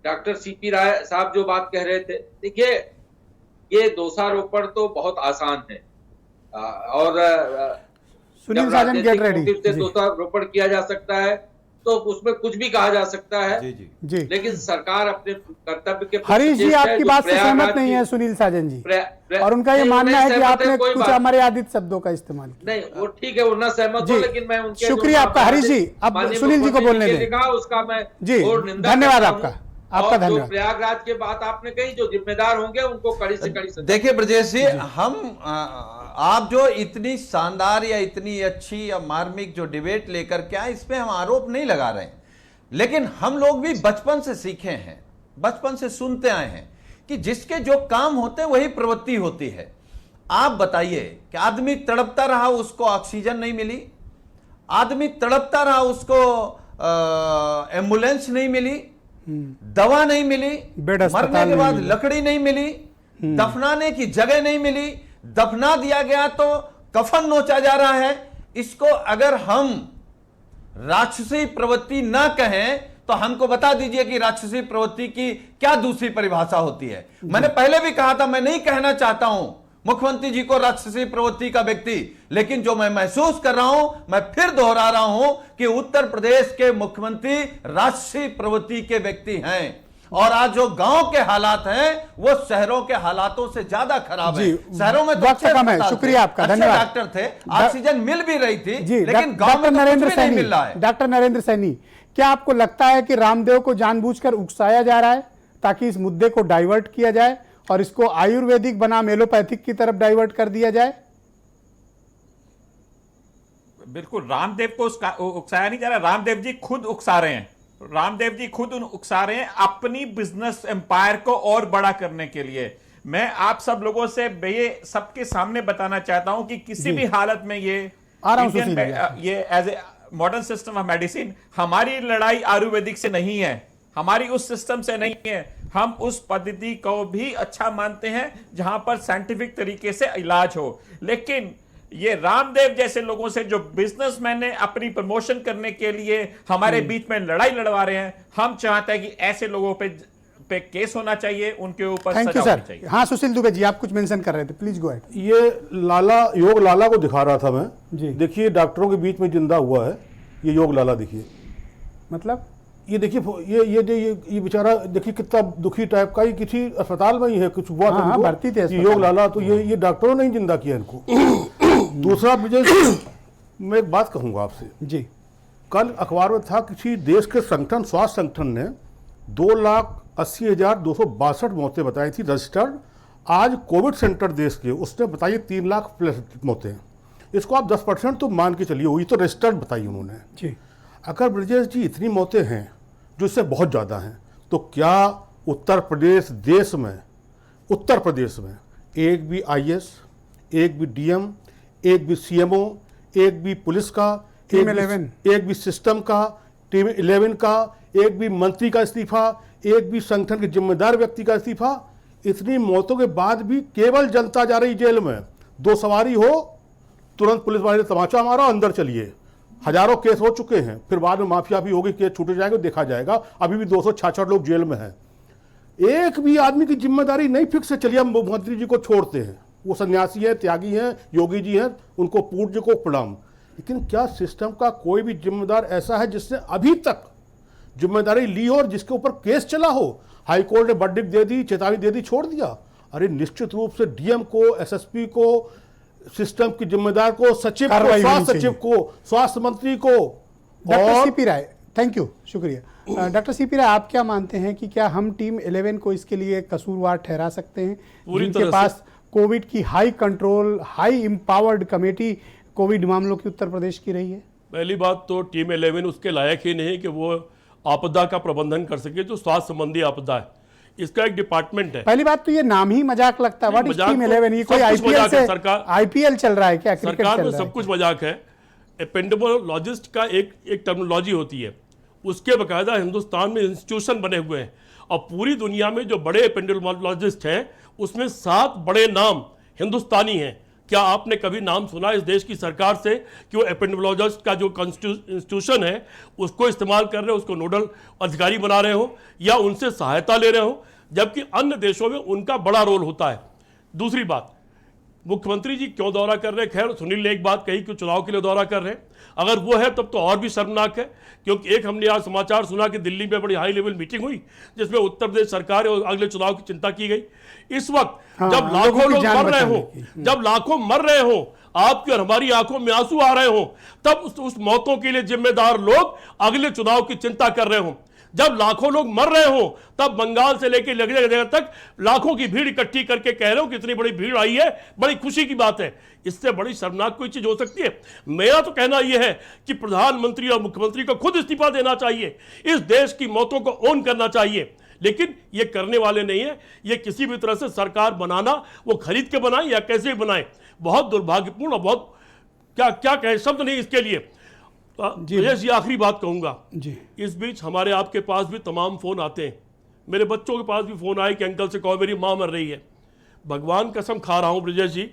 डॉक्टर सीपी राय साहब जो बात कह रहे थे, देखिए ये दोषारोपण तो बहुत आसान है और सुनील साजन गेट रेडी से दोषारोपण किया जा सकता है तो उसमें कुछ भी कहा जा सकता है। जी। लेकिन सरकार अपने कर्तव्य के हरीश जी आपकी बात से सहमत नहीं है सुनील साजन जी, और उनका ये मानना है कि आपने कुछ अमर्यादित शब्दों का इस्तेमाल किया। नहीं, वो ठीक है, वो ना सहमत हो, लेकिन मैं उनके शुक्रिया आपका हरीश जी। अब सुनील जी को बोलने दें। उसका मैं जी, धन्यवाद आपका धन्यवाद। प्रयागराज के बात आपने कही, जो जिम्मेदार होंगे उनको कड़ी से कड़ी सजा। देखिए ब्रजेश जी, हम आप जो इतनी शानदार या इतनी अच्छी या मार्मिक जो डिबेट लेकर के आए, इस पे हम आरोप नहीं लगा रहे हैं, लेकिन हम लोग भी बचपन से सीखे हैं, बचपन से सुनते आए हैं कि जिसके जो काम होते हैं वही प्रवृत्ति होती है। आप बताइए कि आदमी तड़पता रहा, उसको ऑक्सीजन नहीं मिली, आदमी तड़पता रहा, उसको एम्बुलेंस नहीं मिली, दवा नहीं मिली, मरने के बाद लकड़ी नहीं मिली, दफनाने की जगह नहीं मिली, दफना दिया गया तो कफन नोचा जा रहा है। इसको अगर हम राक्षसी प्रवृत्ति ना कहें तो हमको बता दीजिए कि राक्षसी प्रवृत्ति की क्या दूसरी परिभाषा होती है। मैंने पहले भी कहा था, मैं नहीं कहना चाहता हूं मुख्यमंत्री जी को राक्षसी प्रवृत्ति का व्यक्ति, लेकिन जो मैं महसूस कर रहा हूं, मैं फिर दोहरा रहा हूं कि उत्तर प्रदेश के मुख्यमंत्री राक्षसी प्रवृत्ति के व्यक्ति हैं और आज जो गांव के हालात हैं वो शहरों के हालातों से ज्यादा खराब है। शहरों में वक्त कम है, शुक्रिया आपका, धन्यवाद। डॉक्टर थे, ऑक्सीजन मिल भी रही थी, जी, लेकिन गांव में तो कुछ भी नहीं मिल रहा है। डॉक्टर नरेंद्र सैनी, क्या आपको लगता है कि रामदेव को जानबूझकर उकसाया जा रहा है ताकि इस मुद्दे को डाइवर्ट किया जाए और इसको आयुर्वेदिक बनाम एलोपैथिक की तरफ डाइवर्ट कर दिया जाए? बिल्कुल, रामदेव को उकसाया नहीं जा रहा, रामदेव जी खुद उकसा रहे हैं। रामदेव जी खुद उकसा रहे हैं अपनी बिजनेस एम्पायर को और बड़ा करने के लिए। मैं आप सब लोगों से ये सबके सामने बताना चाहता हूं कि किसी भी हालत में ये as a modern system of medicine, हमारी लड़ाई आयुर्वेदिक से नहीं है, हमारी उस सिस्टम से नहीं है। हम उस पद्धति को भी अच्छा मानते हैं जहां पर साइंटिफिक तरीके से इलाज हो, लेकिन ये रामदेव जैसे लोगों से जो बिजनेसमैन ने अपनी प्रमोशन करने के लिए हमारे बीच में लड़ाई लड़वा रहे हैं, हम चाहते हैं कि ऐसे लोगों पे पे केस होना चाहिए, उनके ऊपर थैंक यू सजा सर। होनी चाहिए। हाँ सुशील दुबे जी, आप कुछ मेंशन कर रहे थे, प्लीज गो अहेड। ये लाला, योग लाला को दिखा रहा था मैं जी। देखिए डॉक्टरों के बीच में जिंदा हुआ है ये योग लाला, देखिए मतलब ये देखिए ये बेचारा देखिए कितना दुखी टाइप का, ये किसी अस्पताल में ही है, कुछ हुआ था हाँ, इनको, भर्ती थे ये अस्पताल योग लाला, तो ये डॉक्टरों ने ही जिंदा किया इनको। दूसरा मुझे मैं एक बात कहूंगा आपसे जी, कल अखबार में था किसी देश के संगठन, स्वास्थ्य संगठन ने 2,80,262 मौतें बताई थी रजिस्टर्ड। आज कोविड सेंटर देश के उसने बताई 3 लाख प्लस मौतें। इसको आप 10% तो मान के चलिए, वही तो रजिस्टर्ड बताई उन्होंने जी। अगर ब्रजेश जी इतनी मौतें हैं जो इससे बहुत ज़्यादा हैं, तो क्या उत्तर प्रदेश में एक भी IS, एक भी DM, एक भी CMO, एक भी पुलिस का, एक भी सिस्टम का, टीम 11 का, एक भी मंत्री का इस्तीफा, एक भी संगठन के जिम्मेदार व्यक्ति का इस्तीफा, इतनी मौतों के बाद भी केवल जनता जा रही जेल में। 2 सवारी हो, तुरंत पुलिस वाले ने तमाचा मारा, अंदर चलिए। हजारों केस हो चुके हैं, फिर बाद में माफिया भी होगी, केस छूटे जाएंगे, देखा जाएगा। अभी भी 266 लोग जेल में हैं। एक भी आदमी की जिम्मेदारी नहीं फिक्स है। चलिए हम मुख्यमंत्री जी को छोड़ते हैं, वो सन्यासी हैं, त्यागी हैं, योगी जी हैं, उनको पूज्य को प्रणाम, लेकिन क्या सिस्टम का कोई भी जिम्मेदार ऐसा है जिसने अभी तक जिम्मेदारी ली हो और जिसके ऊपर केस चला हो? हाई कोर्ट ने वर्डिक्ट दे दी, चेतावनी दे दी, छोड़ दिया। अरे निश्चित रूप से DM को, SSP को, सिस्टम की जिम्मेदार को, सचिव को, स्वास्थ्य सचिव को, स्वास्थ्य मंत्री को। Doctor CP Rai, thank you, शुक्रिया। डॉक्टर CP राय, आप क्या मानते हैं कि क्या हम टीम 11 को इसके लिए कसूरवार ठहरा सकते हैं, जिनके पास कोविड की high control, high empowered committee Covid मामलों की उत्तर प्रदेश की रही है? पहली बात तो टीम 11 उसके लायक ही नहीं कि वो आपदा का प्रबंधन कर सके, जो स्वास्थ्य संबंधी आपदा है, इसका एक डिपार्टमेंट है। पहली बात तो ये नाम ही मजाक लगता है। What is team 11? ये कोई IPL चल रहा है क्या? सरकार में सब कुछ मजाक है। एपेंडेमोलॉजिस्ट का एक टर्मिनोलॉजी होती है, उसके बकायदा हिंदुस्तान में इंस्टीट्यूशन बने हुए हैं, और पूरी दुनिया में जो बड़े एपेंडेमोलॉजिस्ट हैं उसमें 7 बड़े नाम हिंदुस्तानी हैं। क्या आपने कभी नाम सुना इस देश की सरकार से कि वो एपेंडेमोलॉजिस्ट का जो इंस्टीट्यूशन है उसको इस्तेमाल कर रहे हो, उसको नोडल अधिकारी बना रहे हो या उनसे सहायता ले रहे हो, जबकि अन्य देशों में उनका बड़ा रोल होता है। दूसरी बात, मुख्यमंत्री जी क्यों दौरा कर रहे हैं? खैर सुनील ने एक बात कही कि चुनाव के लिए दौरा कर रहे हैं, अगर वो है तब तो और भी शर्मनाक है, क्योंकि एक हमने आज समाचार सुना कि दिल्ली में बड़ी हाई लेवल मीटिंग हुई जिसमें उत्तर प्रदेश सरकार और अगले चुनाव की चिंता की गई। इस वक्त जब लाखों लोग मर रहे हो, जब लाखों मर रहे हो, आपकी और हमारी आंखों में आंसू आ रहे हो, तब उस मौतों के लिए जिम्मेदार लोग अगले चुनाव की चिंता कर रहे हो। जब लाखों लोग मर रहे हो, तब बंगाल से लेकर लगने जगह तक लाखों की भीड़ इकट्ठी करके कह रहे हो कि इतनी बड़ी भीड़ आई है, बड़ी खुशी की बात है। इससे बड़ी शर्मनाक कोई चीज हो सकती है? मेरा तो कहना यह है कि प्रधानमंत्री और मुख्यमंत्री को खुद इस्तीफा देना चाहिए, इस देश की मौतों को ऑन करना चाहिए, लेकिन ये करने वाले नहीं है। ये किसी भी तरह से सरकार बनाना, वो खरीद के बनाए या कैसे बनाए, बहुत दुर्भाग्यपूर्ण और बहुत क्या कहे शब्द नहीं इसके लिए। जी आखिरी बात कहूंगा जी, इस बीच हमारे आपके पास भी तमाम फोन आते हैं, मेरे बच्चों के पास भी फोन आए कि अंकल से कहो मेरी माँ मर रही है। भगवान कसम खा रहा हूँ ब्रजेश जी,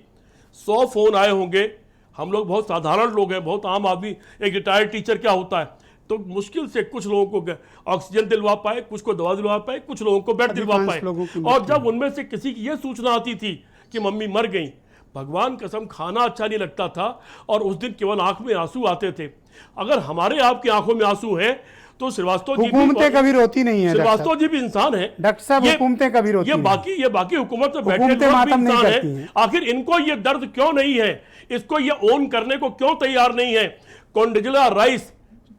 100 फोन आए होंगे। हम लोग बहुत साधारण लोग हैं, बहुत आम आदमी। एक रिटायर्ड टीचर क्या होता है, तो मुश्किल से कुछ लोगों को ऑक्सीजन दिलवा पाए, कुछ को दवा दिलवा पाए, कुछ लोगों को बेड दिलवा पाए। और जब उनमें से किसी की यह सूचना आती थी कि मम्मी मर गई, भगवान कसम खाना अच्छा नहीं लगता था, और उस दिन केवल आंख में आंसू आते थे। अगर हमारे आपकी आंखों में आंसू हैं तो श्रीवास्तव जी हुकूमतें कभी रोती नहीं है। श्रीवास्तव जी भी इंसान है डॉक्टर साहब, हुकूमतें कभी रोती नहीं। ये बाकी हुकूमत में बैठे लोग भी इंसान है। आखिर इनको ये दर्द क्यों नहीं है? इसको ये ओन करने को क्यों तैयार नहीं है? कोंडोलीजा राइस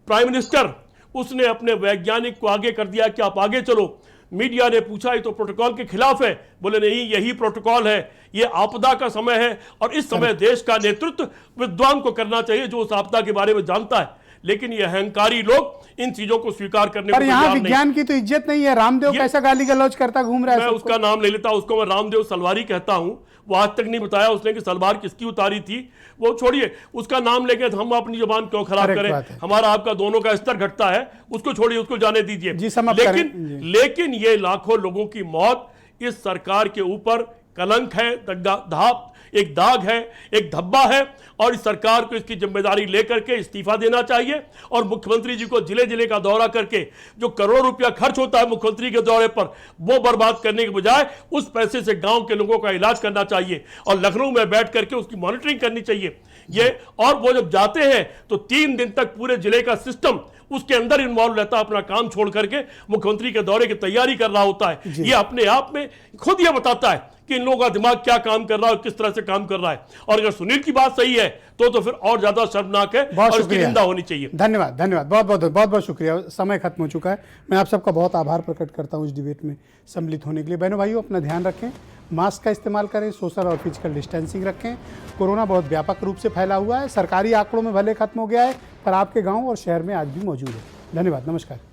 प्राइम मिनिस्टर, उसने अपने वैज्ञानिक को आगे कर दिया कि आप आगे चलो। मीडिया ने पूछा ये तो प्रोटोकॉल के खिलाफ है, बोले नहीं यही प्रोटोकॉल है, ये आपदा का समय है और इस समय देश का नेतृत्व विद्वान को करना चाहिए जो उस आपदा के बारे में जानता है। लेकिन ये अहंकारी लोग इन चीजों को स्वीकार करने पर यहाँ विज्ञान की तो इज्जत नहीं है। रामदेव कैसा गाली गलौज करता घूम रहा है। मैं उसका नाम नहीं लेता, उसको मैं रामदेव सलवारी कहता हूँ। वो आज तक नहीं बताया उसने कि सलवार किसकी उतारी थी। वो छोड़िए, उसका नाम लेके हम अपनी जुबान क्यों खराब करें? हमारा आपका दोनों का स्तर घटता है, उसको छोड़िए, उसको जाने दीजिए। लेकिन ये लाखों लोगों की मौत इस सरकार के ऊपर कलंक है, धाप। एक दाग है, एक धब्बा है, और इस सरकार को इसकी जिम्मेदारी लेकर के इस्तीफा देना चाहिए और मुख्यमंत्री जी को जिले जिले का दौरा करके जो करोड़ों रुपया खर्च होता है मुख्यमंत्री के दौरे पर, वो बर्बाद करने के बजाय उस पैसे से गांव के लोगों का इलाज करना चाहिए और लखनऊ में बैठ करके उसकी मॉनिटरिंग करनी चाहिए ये। और वो जब जाते हैं तो 3 दिन तक पूरे जिले का सिस्टम उसके अंदर इन्वॉल्व रहता है, अपना काम छोड़ करके मुख्यमंत्री के दौरे की तैयारी कर रहा होता है। ये अपने आप में खुद ये बताता है कि इन लोगों का दिमाग क्या काम कर रहा है और किस तरह से काम कर रहा है। और अगर सुनील की बात सही है तो फिर और ज्यादा शर्मनाक है और इसकी निंदा होनी चाहिए। धन्यवाद, धन्यवाद, बहुत बहुत शुक्रिया। समय खत्म हो चुका है। मैं आप सबका बहुत आभार प्रकट करता हूं इस डिबेट में सम्मिलित होने के लिए। बहनों भाइयों, अपना ध्यान रखें, मास्क का इस्तेमाल करें, सोशल और फिजिकल डिस्टेंसिंग रखें। कोरोना बहुत व्यापक रूप से फैला हुआ है, सरकारी आंकड़ों में भले खत्म हो गया है पर आपके गाँव और शहर में आज भी मौजूद है। धन्यवाद, नमस्कार।